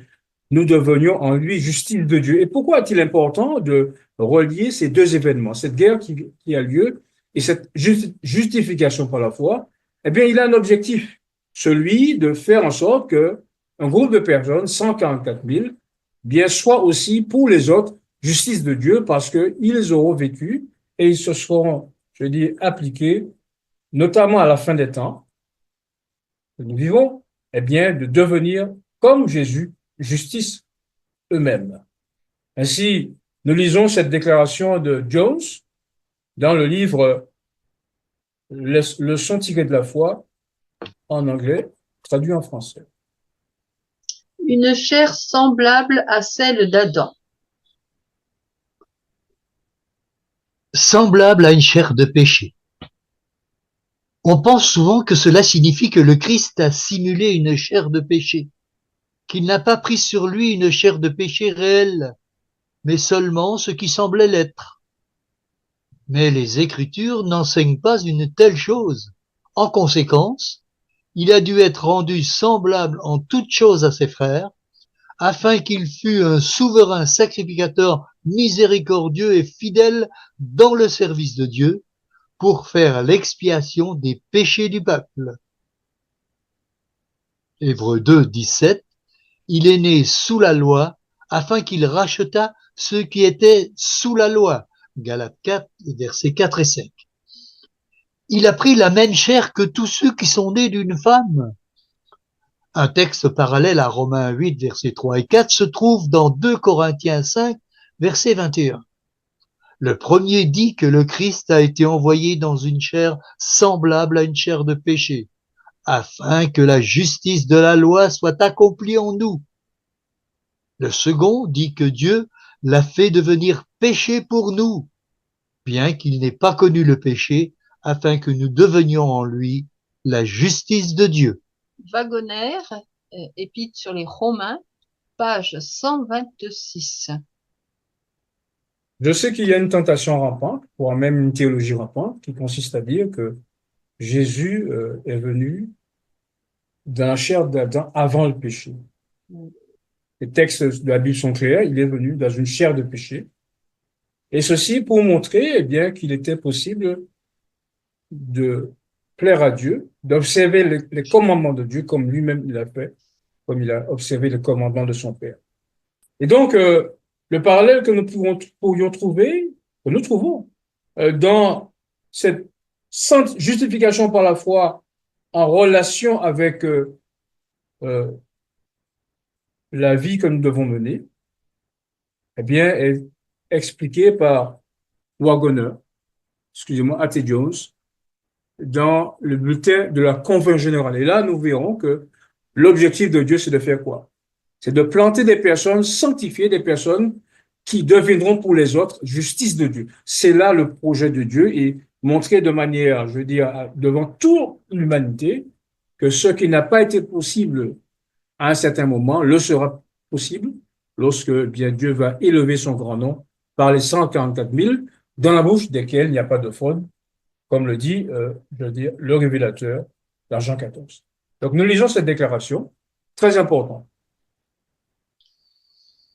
nous devenions en lui justice de Dieu. Et pourquoi est-il important de relier ces deux événements, cette guerre qui a lieu et cette justification par la foi? Eh bien, il a un objectif, celui de faire en sorte que un groupe de personnes, 144 000, bien soit aussi pour les autres justice de Dieu parce qu'ils auront vécu et ils se seront, je dis, appliqués, notamment à la fin des temps que nous vivons, eh bien, de devenir comme Jésus, justice eux-mêmes. Ainsi, nous lisons cette déclaration de Jones dans le livre Leçons tirées de la foi en anglais, traduit en français. Une chair semblable à celle d'Adam. Semblable à une chair de péché. On pense souvent que cela signifie que le Christ a simulé une chair de péché, qu'il n'a pas pris sur lui une chair de péché réelle, mais seulement ce qui semblait l'être. Mais les Écritures n'enseignent pas une telle chose. En conséquence, il a dû être rendu semblable en toutes choses à ses frères, afin qu'il fût un souverain sacrificateur miséricordieux et fidèle dans le service de Dieu, pour faire l'expiation des péchés du peuple. Hébreux 2, 17, il est né sous la loi, afin qu'il rachetât ceux qui étaient sous la loi. Galates 4, versets 4 et 5. Il a pris la même chair que tous ceux qui sont nés d'une femme. Un texte parallèle à Romains 8, versets 3 et 4 se trouve dans 2 Corinthiens 5, verset 21. Le premier dit que le Christ a été envoyé dans une chair semblable à une chair de péché, afin que la justice de la loi soit accomplie en nous. Le second dit que Dieu l'a fait devenir péché pour nous, bien qu'il n'ait pas connu le péché, afin que nous devenions en lui la justice de Dieu. Wagoner, épître sur les Romains, page 126. Je sais qu'il y a une tentation rampante, voire même une théologie rampante, qui consiste à dire que Jésus est venu dans la chair d'Adam avant le péché. Les textes de la Bible sont clairs, il est venu dans une chair de péché. Et ceci pour montrer eh bien, qu'il était possible de plaire à Dieu, d'observer les commandements de Dieu comme lui-même il a fait, comme il a observé les commandements de son Père. Et donc, le parallèle que nous pourrions trouver, que nous trouvons dans cette justification par la foi en relation avec la vie que nous devons mener, eh bien, est expliqué par Wagoner, excusez-moi, A.T. Jones, dans le bulletin de la Convention générale. Et là, nous verrons que l'objectif de Dieu, c'est de faire quoi? C'est de planter des personnes sanctifiées, des personnes qui deviendront pour les autres justice de Dieu. C'est là le projet de Dieu et montrer de manière, je veux dire, devant toute l'humanité, que ce qui n'a pas été possible à un certain moment le sera possible lorsque bien Dieu va élever son grand nom par les 144 000 dans la bouche desquels il n'y a pas de fraude, comme le dit, je veux dire, le révélateur dans Jean 14. Donc nous lisons cette déclaration, très importante.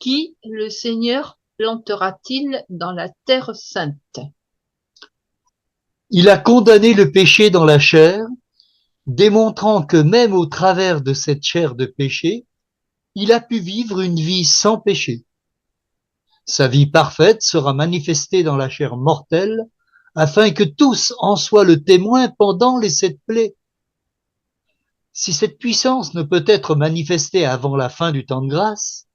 Qui le Seigneur plantera-t-il dans la terre sainte? Il a condamné le péché dans la chair, démontrant que même au travers de cette chair de péché, il a pu vivre une vie sans péché. Sa vie parfaite sera manifestée dans la chair mortelle, afin que tous en soient le témoin pendant les 7 plaies. Si cette puissance ne peut être manifestée avant la fin du temps de grâce,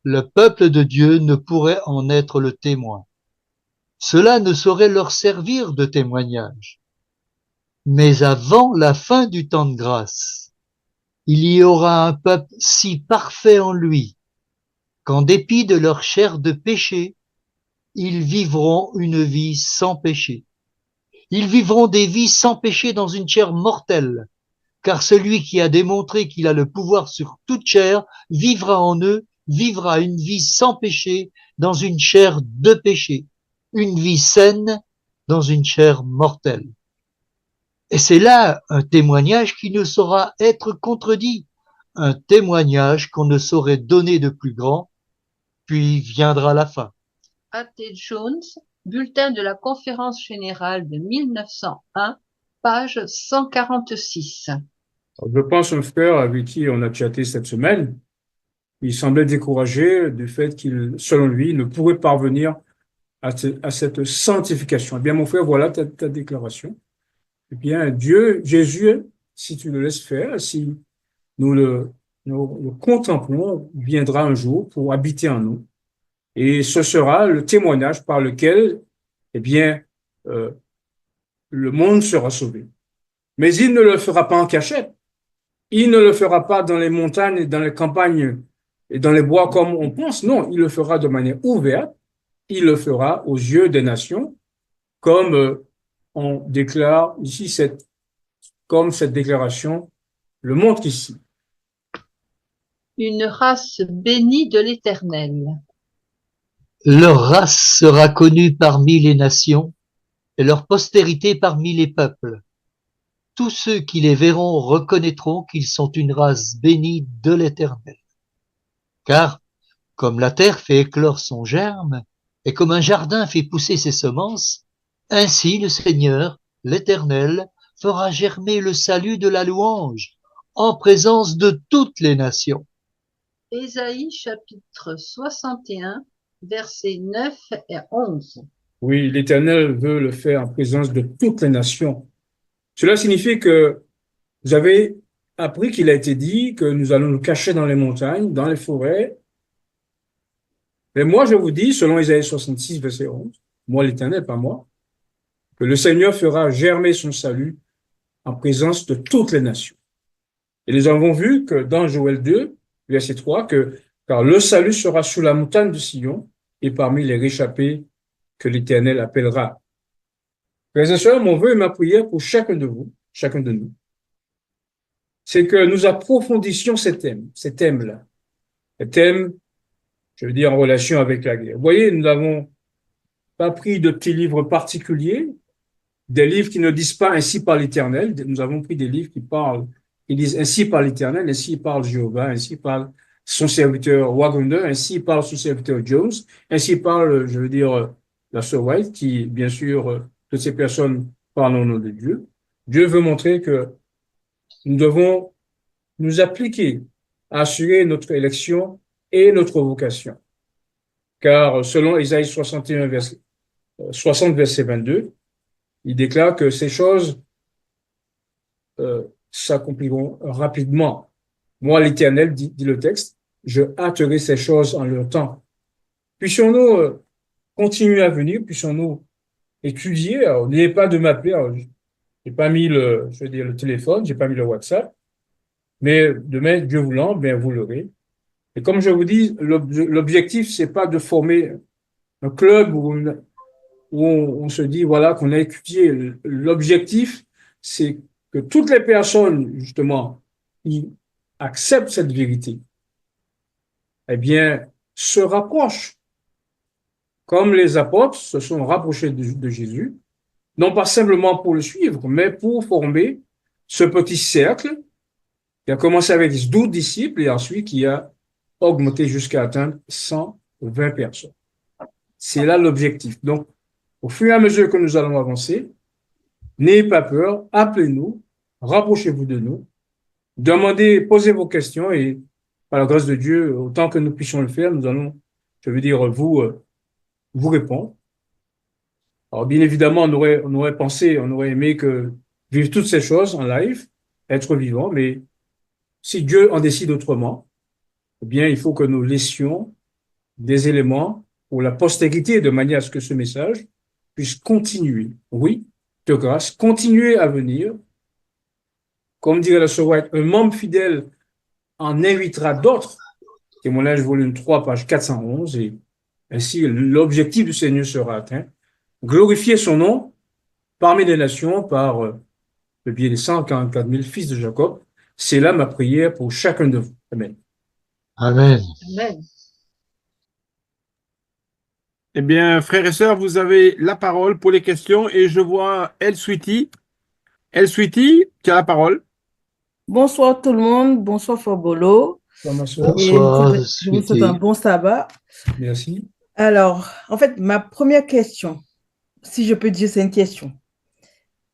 le peuple de Dieu ne pourrait en être le témoin. Cela ne saurait leur servir de témoignage. Mais avant la fin du temps de grâce, il y aura un peuple si parfait en lui qu'en dépit de leur chair de péché, ils vivront une vie sans péché. Ils vivront des vies sans péché dans une chair mortelle, car celui qui a démontré qu'il a le pouvoir sur toute chair vivra en eux, vivra une vie sans péché dans une chair de péché, une vie saine dans une chair mortelle. Et c'est là un témoignage qui ne saura être contredit, un témoignage qu'on ne saurait donner de plus grand, puis viendra la fin. A.T. Jones, bulletin de la conférence générale de 1901, page 146. Je pense à un frère avec qui on a chatté cette semaine. Il semblait découragé du fait qu'il, selon lui, ne pourrait parvenir à cette sanctification. Eh bien, mon frère, voilà ta déclaration. Eh bien, Dieu, Jésus, si tu le laisses faire, si nous le contemplons, viendra un jour pour habiter en nous. Et ce sera le témoignage par lequel, eh bien, euh, le monde sera sauvé. Mais il ne le fera pas en cachette. Il ne le fera pas dans les montagnes et dans les campagnes et dans les bois comme on pense. Non, il le fera de manière ouverte. Il le fera aux yeux des nations, comme on déclare ici, comme cette déclaration le montre ici. Une race bénie de l'Éternel. Leur race sera connue parmi les nations et leur postérité parmi les peuples. Tous ceux qui les verront reconnaîtront qu'ils sont une race bénie de l'Éternel. Car, comme la terre fait éclore son germe, et comme un jardin fait pousser ses semences, ainsi le Seigneur, l'Éternel, fera germer le salut de la louange en présence de toutes les nations. Ésaïe chapitre 61, versets 9 et 11. Oui, l'Éternel veut le faire en présence de toutes les nations. Cela signifie que vous avez appris qu'il a été dit que nous allons nous cacher dans les montagnes, dans les forêts. Mais moi, je vous dis, selon Ésaïe 66, verset 11, moi l'Éternel, pas moi, que le Seigneur fera germer son salut en présence de toutes les nations. Et nous avons vu que dans Joël 2, verset 3, car le salut sera sous la montagne de Sion et parmi les réchappés que l'Éternel appellera. Frères et sœurs, mon vœu et ma prière pour chacun de vous, chacun de nous, c'est que nous approfondissions ces thèmes-là. Les thèmes, je veux dire, en relation avec la guerre. Vous voyez, nous n'avons pas pris de petits livres particuliers, des livres qui ne disent pas ainsi par l'Éternel. Nous avons pris des livres qui disent ainsi par l'Éternel, ainsi parle Jéhovah, ainsi parle son serviteur Wagner, ainsi parle son serviteur Jones, ainsi parle, je veux dire, la sœur White, qui, bien sûr, toutes ces personnes parlent au nom de Dieu. Dieu veut montrer que nous devons nous appliquer à assurer notre élection et notre vocation. Car selon Ésaïe 61, 60, verset 22, il déclare que ces choses s'accompliront rapidement. Moi, l'Éternel, dit le texte, je hâterai ces choses en leur temps. Puissions-nous continuer à venir, puissions-nous étudier. Alors, n'ayez pas de m'appeler. J'ai pas mis le téléphone, j'ai pas mis le WhatsApp, mais demain, Dieu voulant, bien, vous l'aurez. Et comme je vous dis, l'objectif, c'est pas de former un club où on se dit, voilà, qu'on a étudié. L'objectif, c'est que toutes les personnes, justement, qui acceptent cette vérité, eh bien, se rapprochent, comme les apôtres se sont rapprochés de Jésus, non pas simplement pour le suivre, mais pour former ce petit cercle qui a commencé avec 12 disciples et ensuite qui a augmenté jusqu'à atteindre 120 personnes. C'est là l'objectif. Donc, au fur et à mesure que nous allons avancer, n'ayez pas peur, appelez-nous, rapprochez-vous de nous, demandez, posez vos questions et par la grâce de Dieu, autant que nous puissions le faire, nous allons, je veux dire, vous répondre. Alors, bien évidemment, on aurait pensé, on aurait aimé vivre toutes ces choses en live, être vivant, mais si Dieu en décide autrement, eh bien, il faut que nous laissions des éléments pour la postérité de manière à ce que ce message puisse continuer. Oui, de grâce, continuer à venir. Comme dirait la sœur White, un membre fidèle en invitera d'autres. Témoignage volume 3, page 411. Et ainsi, l'objectif du Seigneur sera atteint. Glorifier son nom parmi les nations par le biais des 144 000 fils de Jacob. C'est là ma prière pour chacun de vous. Amen. Amen. Amen. Eh bien, frères et sœurs, vous avez la parole pour les questions et je vois El Sweetie. El Sweetie, tu as la parole. Bonsoir tout le monde, bonsoir Fabolo, Ma sœur. et Bonsoir, je vous souhaite un Sweetie. bon sabbat. Merci. Alors, en fait, ma première question, si je peux dire, c'est une question.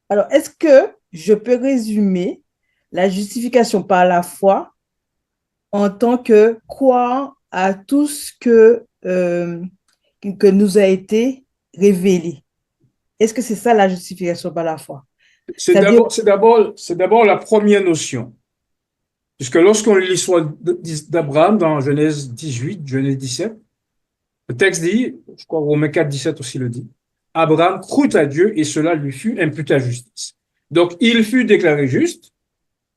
Alors, est-ce que je peux résumer la justification par la foi en tant que croire à tout ce que nous a été révélé? Est-ce que c'est ça la justification par la foi? C'est Ça veut dire, d'abord la première notion. Puisque lorsqu'on lit l'histoire d'Abraham dans Genèse 18, Genèse 17, le texte dit, je crois Romains 4, 17 aussi le dit, Abraham crut à Dieu et cela lui fut imputé à justice. Donc, il fut déclaré juste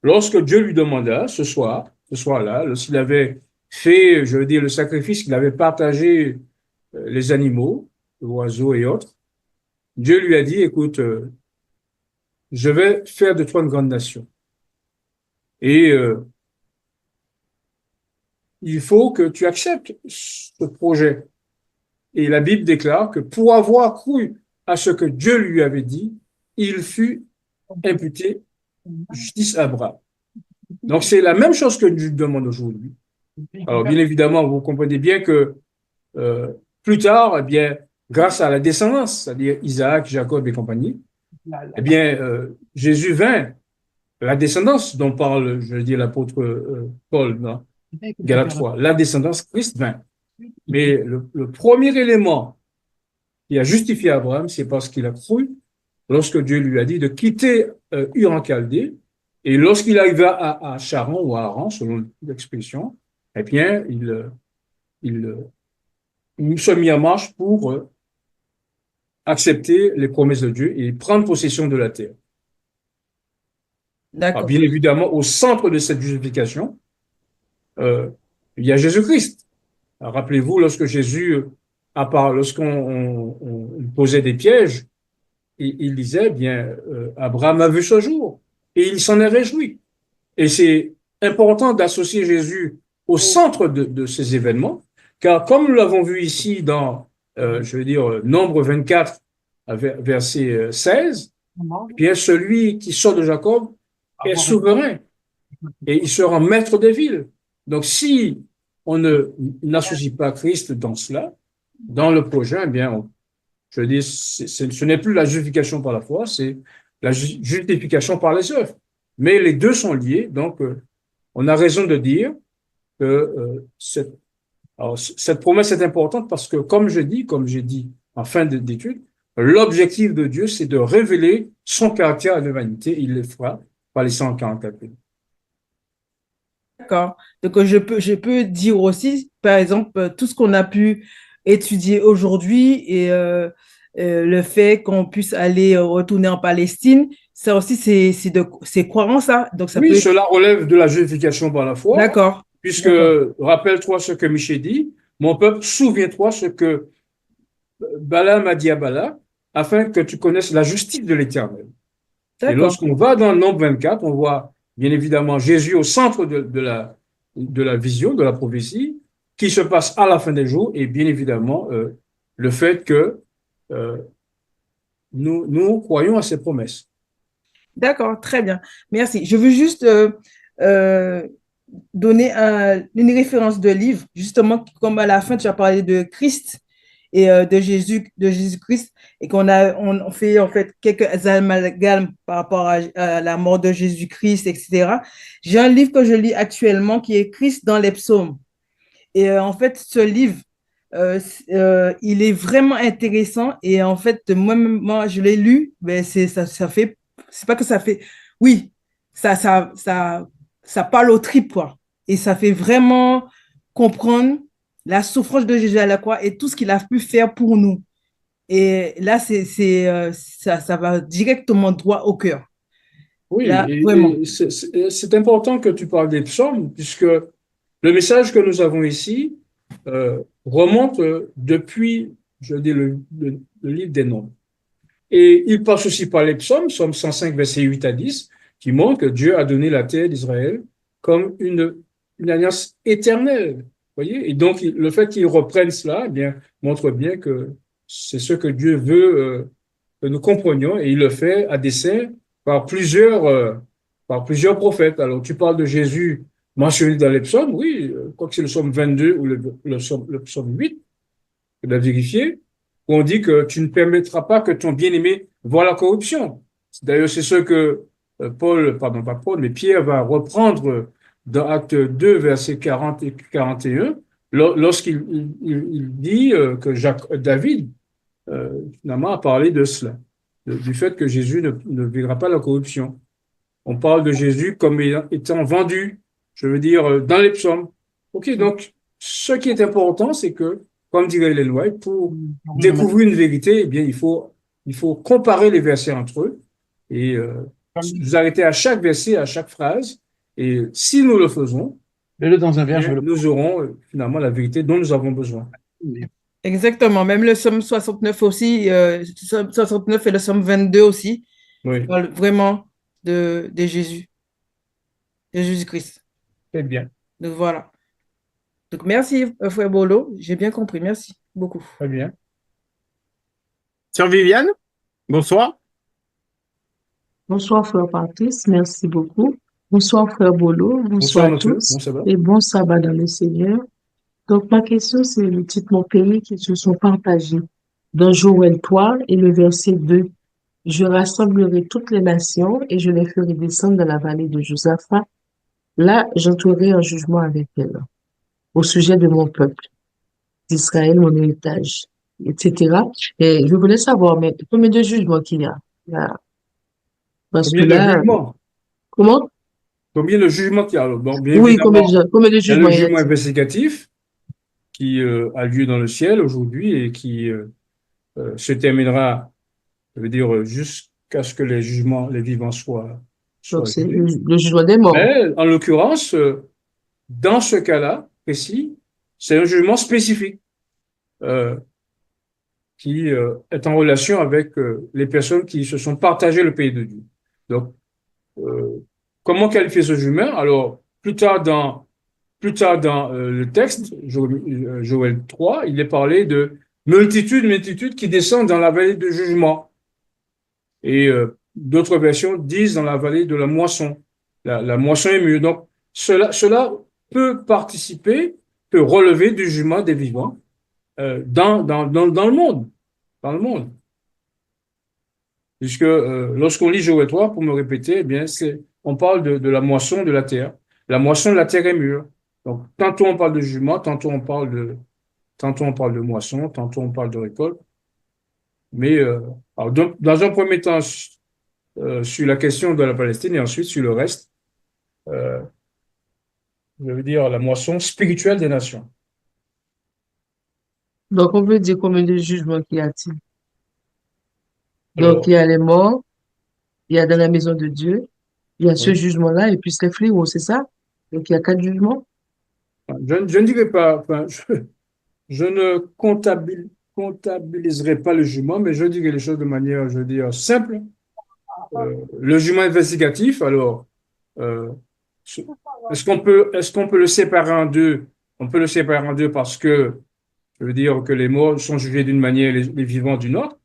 lorsque Dieu lui demanda ce soir-là, lorsqu'il avait fait, je veux dire, le sacrifice, qu'il avait partagé les animaux, les oiseaux et autres. Dieu lui a dit, écoute, je vais faire de toi une grande nation. Et il faut que tu acceptes ce projet. Et la Bible déclare que pour avoir cru à ce que Dieu lui avait dit, il fut imputé justice à Abraham. Donc c'est la même chose que Dieu demande aujourd'hui. Alors bien évidemment, vous comprenez bien que plus tard, eh bien, grâce à la descendance, c'est-à-dire Isaac, Jacob et compagnie, eh bien, Jésus vint, la descendance dont parle, je veux dire, l'apôtre Paul dans Galates 3, la descendance Christ vint. Mais le premier élément qui a justifié Abraham, c'est parce qu'il a cru lorsque Dieu lui a dit de quitter Ur en Chaldée, et lorsqu'il arriva à Charan ou à Haran, selon l'expression, eh bien, il se mit en marche pour accepter les promesses de Dieu et prendre possession de la terre. Alors, d'accord, bien évidemment, au centre de cette justification, il y a Jésus-Christ. Rappelez-vous, lorsque Jésus, lorsqu'on posait des pièges, il disait, eh bien, Abraham a vu ce jour et il s'en est réjoui. Et c'est important d'associer Jésus au centre de ces événements, car comme nous l'avons vu ici dans, je veux dire, Nombre 24, verset 16, eh bien, celui qui sort de Jacob est souverain et il sera maître des villes. Donc, si on n'associe pas Christ dans cela, dans le projet, eh bien, je dis, ce n'est plus la justification par la foi, c'est la justification par les œuvres. Mais les deux sont liés, donc on a raison de dire que cette promesse est importante parce que, comme j'ai dit en fin d'étude, l'objectif de Dieu, c'est de révéler son caractère à l'humanité. Il le fera par les 144 000. d'accord. Donc, je peux dire aussi, par exemple, tout ce qu'on a pu étudier aujourd'hui et le fait qu'on puisse aller retourner en Palestine, ça aussi, c'est croire en ça. Donc, ça peut Oui, être... cela relève de la justification par la foi, D'accord, puisque, d'accord, rappelle-toi ce que Michée dit, mon peuple, souviens-toi ce que Balaam a dit à Balak, afin que tu connaisses la justice de l'Éternel. Et d'accord, lorsqu'on va dans le Nombre 24, on voit bien évidemment Jésus au centre de la vision, de la prophétie, qui se passe à la fin des jours, et bien évidemment le fait que euh, nous croyons à ces promesses. d'accord, très bien. Merci. Je veux juste euh, donner une référence de livre, justement, comme à la fin, tu as parlé de Christ et de Jésus-Christ, et on fait en fait quelques amalgames par rapport à la mort de Jésus-Christ, etc. J'ai un livre que je lis actuellement qui est Christ dans les psaumes. Et en fait, ce livre, il est vraiment intéressant. Et en fait, moi je l'ai lu, mais ça fait, c'est pas que ça fait, oui, ça, ça, ça, ça parle aux tripes, quoi. Et ça fait vraiment comprendre la souffrance de Jésus à la croix et tout ce qu'il a pu faire pour nous. Et là, ça va directement droit au cœur. Oui, Là, vraiment. et c'est important que tu parles des psaumes, puisque le message que nous avons ici remonte depuis, je dis, le livre des Nombres. Et il passe aussi par les psaumes, psaume 105, versets 8 à 10, qui montre que Dieu a donné la terre d'Israël comme une alliance éternelle. Vous voyez? Et donc, le fait qu'ils reprennent cela, eh bien, montre bien que c'est ce que Dieu veut que nous comprenions, et il le fait à dessein par plusieurs prophètes. Alors, tu parles de Jésus mentionné dans les psaumes, oui, quoi que c'est le psaume 22 ou le psaume 8, de vérifier, où on dit que tu ne permettras pas que ton bien-aimé voie la corruption. D'ailleurs, c'est ce que pardon, pas Paul, mais Pierre va reprendre dans Acte 2, versets 40 et 41, lorsqu'il il dit que David, finalement, a parlé de cela, du fait que Jésus ne verra pas la corruption. On parle de Jésus comme étant vendu, je veux dire, dans les psaumes. OK, donc, ce qui est important, c'est que, comme dirait Ellen White, pour découvrir une vérité, eh bien, il faut comparer les versets entre eux et vous arrêter à chaque verset, à chaque phrase. Et si nous le faisons, Mets-le dans un verre, je vais le nous aurons finalement la vérité dont nous avons besoin. Exactement. Même le psaume 69 aussi, psaume 69 et le psaume 22 aussi, Oui, parlent vraiment de Jésus, de Jésus-Christ. très bien, Donc voilà. Donc merci, frère Bolo. J'ai bien compris. Merci beaucoup. très bien. Sœur Viviane, bonsoir. Bonsoir, frère Patrice. Merci beaucoup. Bonsoir, frère Bolo. Bonsoir Bonsoir, à monsieur. Bon, tous ça va? et bon sabbat dans le Seigneur. Donc, ma question, c'est le titre Mon pays qui se sont partagés dans Joël 3 et le verset 2. Je rassemblerai toutes les nations et je les ferai descendre dans la vallée de Josaphat. Là, j'entrerai en jugement avec elles au sujet de mon peuple, d'Israël, mon héritage, etc. Et je voulais savoir, mais combien de jugements qu'il y a? Là, parce que Combien de là, jugements? comment? Combien de jugements qu'il y a? Alors, bon, bien Oui, évidemment, combien de il y a le jugements y jugement a-t-il? investigatif qui a lieu dans le ciel aujourd'hui et qui se terminera, je veux dire, jusqu'à ce que les vivants Donc, soient c'est jugés. le jugement des morts. Mais en l'occurrence, dans ce cas-là précis, c'est un jugement spécifique euh, qui est en relation avec les personnes qui se sont partagées le pays de Dieu. Donc, euh, comment qualifier ce jugement? Alors, plus tard dans le texte, Joël 3, il est parlé de multitudes qui descendent dans la vallée de jugement. Et d'autres versions disent dans la vallée de la moisson. La moisson est mûre. Donc, cela peut participer, peut relever du jugement des vivants dans le monde. Dans le monde. Puisque lorsqu'on lit Joël 3, pour me répéter, eh bien, on parle de la moisson de la terre. La moisson de la terre est mûre. Donc, tantôt on parle de jugement, tantôt on parle de moisson, tantôt on parle de récolte. Mais alors, donc, dans un premier temps, sur la question de la Palestine et ensuite sur le reste, euh, je veux dire la moisson spirituelle des nations. Donc, on peut dire combien de jugements qu'il y a-t-il? Donc, il Alors, y a les morts, il y a dans la maison de Dieu, il y a ce oui. jugement-là, et puis les fléaux, c'est ça? Donc, il y a 4 jugements. Je ne dirais pas, enfin, je ne comptabiliserai pas le jugement, mais je dirais les choses de manière, je veux dire, simple. Le jugement investigatif, alors, euh, est-ce qu'on peut le séparer en deux? On peut le séparer en deux parce que, je veux dire que les morts sont jugés d'une manière, les vivants d'une autre.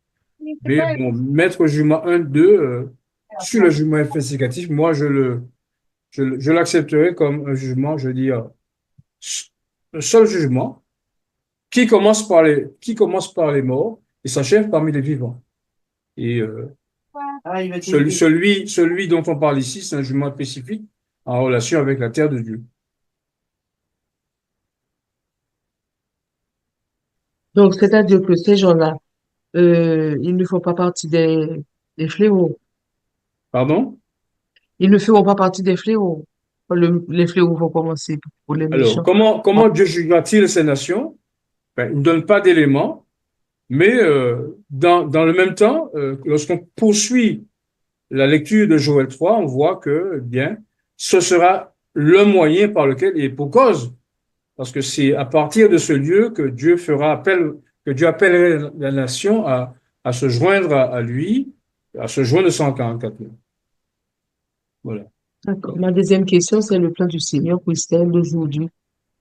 Mais bon, mettre jugement un 2 sur le jugement investigatif, moi, je l'accepterai comme un jugement, je veux dire, un seul jugement qui commence par les morts et s'achève parmi les vivants. Et celui dont on parle ici, c'est un jugement spécifique en relation avec la terre de Dieu. Donc, c'est-à-dire que ces gens-là, ils ne font pas partie des fléaux. Pardon? Ils ne feront pas partie des fléaux. Les fléaux vont commencer pour les Alors, méchants. comment Dieu jugera-t-il ces nations? Ben, il ne donne pas d'éléments, mais dans le même temps, lorsqu'on poursuit la lecture de Joël 3, on voit que, eh bien, ce sera le moyen par lequel, et pour cause, parce que c'est à partir de ce lieu que Dieu fera appel, que Dieu appellerait la nation à se joindre à lui, à se joindre aux 144 000. Voilà. D'accord. Ma deuxième question, c'est le plan du Seigneur pour Israël d'aujourd'hui.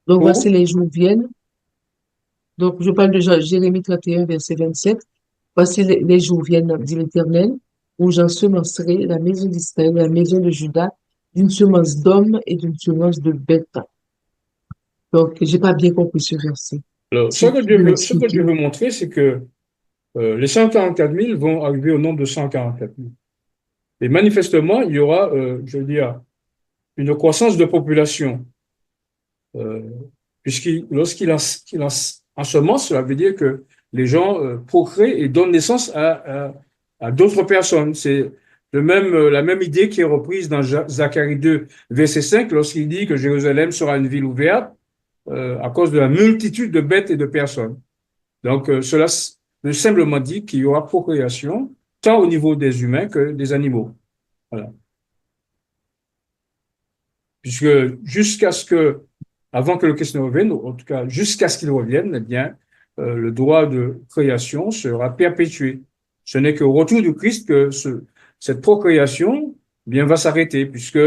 Donc, voici Pour, les jours viennent. Donc, je parle de Jérémie 31, verset 27. Voici les jours viennent, dit l'Éternel, où j'ensemencerai la maison d'Israël et la maison de Juda d'une semence d'hommes et d'une semence de bêtes. Donc, j'ai pas bien compris ce verset. alors, Si tu peux Ce que Dieu m'expliquer. veut montrer, c'est que les 144 000 vont arriver au nombre de 144 000. Et manifestement, il y aura, je veux dire, une croissance de population. Euh, Lorsqu'il ensemence, cela veut dire que les gens procréent et donnent naissance à d'autres personnes. C'est la même idée qui est reprise dans Zacharie 2, verset 5, lorsqu'il dit que Jérusalem sera une ville ouverte à cause de la multitude de bêtes et de personnes. Donc, cela veut simplement dire qu'il y aura procréation, tant au niveau des humains que des animaux. Voilà. Puisque avant que le Christ ne revienne, en tout cas jusqu'à ce qu'il revienne, eh bien, le droit de création sera perpétué. Ce n'est qu'au retour du Christ que cette procréation, eh bien, va s'arrêter, puisque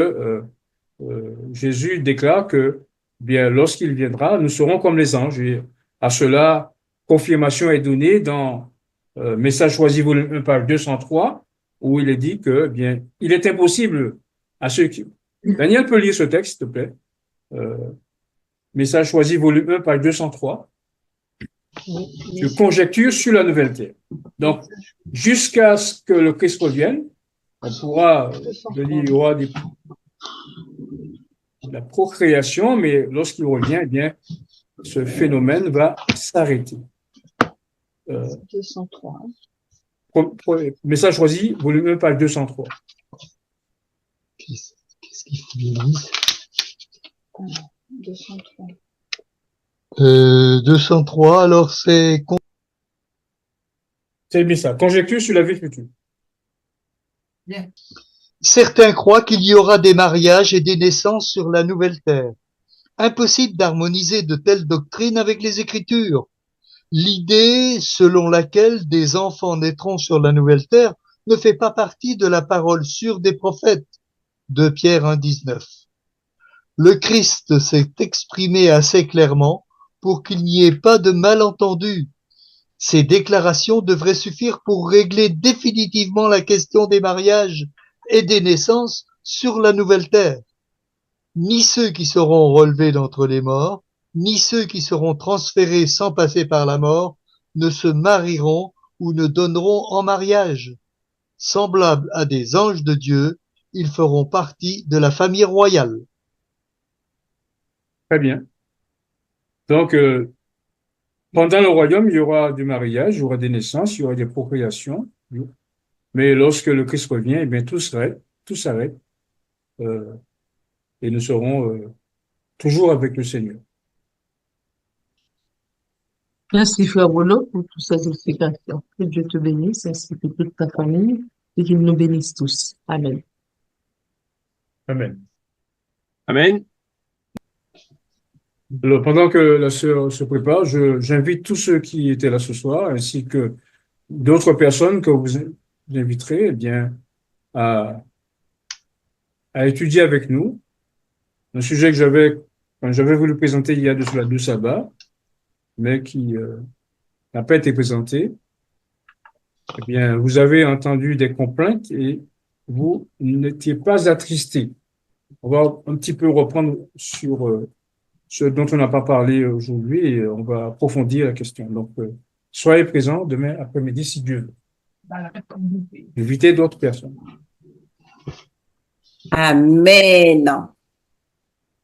Jésus déclare que, eh bien, lorsqu'il viendra, nous serons comme les anges. Et à cela, confirmation est donnée dans Message choisi volume 1 page 203, où il est dit que, eh bien, il est impossible à ceux qui... Daniel peut lire ce texte, s'il te plaît. Euh, Message choisi, volume 1, page 203. Je conjecture sur la nouvelle terre. Donc, jusqu'à ce que le Christ revienne, on pourra, je dis, il y aura la procréation, mais lorsqu'il revient, eh bien, ce phénomène va s'arrêter. 203. Message choisi, volume 1, page 203. Qu'est-ce qu'il faut lire 203. 203, alors c'est C'est bien ça. Conjecture sur la vie future. certains croient qu'il y aura des mariages et des naissances sur la nouvelle terre. Impossible d'harmoniser de telles doctrines avec les Écritures. L'idée selon laquelle des enfants naîtront sur la nouvelle terre ne fait pas partie de la parole sûre des prophètes. 2 Pierre 1,19. Le Christ s'est exprimé assez clairement pour qu'il n'y ait pas de malentendu. Ces déclarations devraient suffire pour régler définitivement la question des mariages et des naissances sur la nouvelle terre. Ni ceux qui seront relevés d'entre les morts, ni ceux qui seront transférés sans passer par la mort, ne se marieront ou ne donneront en mariage. Semblables à des anges de Dieu, ils feront partie de la famille royale. Très bien. Donc, pendant le royaume, il y aura du mariage, il y aura des naissances, il y aura des procréations. Mais lorsque le Christ revient, eh bien, tout s'arrête. Et nous serons toujours avec le Seigneur. Merci, Frère Bono, pour toutes ces explications. Que Dieu te bénisse, ainsi que toute ta famille, et qu'il nous bénisse tous. Amen. Amen. Amen. Alors, pendant que la sœur se prépare, j'invite tous ceux qui étaient là ce soir, ainsi que d'autres personnes que vous inviterez, eh bien, à, à étudier avec nous un sujet que j'avais voulu présenter il y a de cela 2 sabbats, mais qui n'a pas été présenté. Eh bien, vous avez entendu des complaintes et vous n'étiez pas attristés. On va un petit peu reprendre sur ce dont on n'a pas parlé aujourd'hui et on va approfondir la question. Donc, soyez présents demain après-midi si Dieu veut. Invitez d'autres personnes. Amen.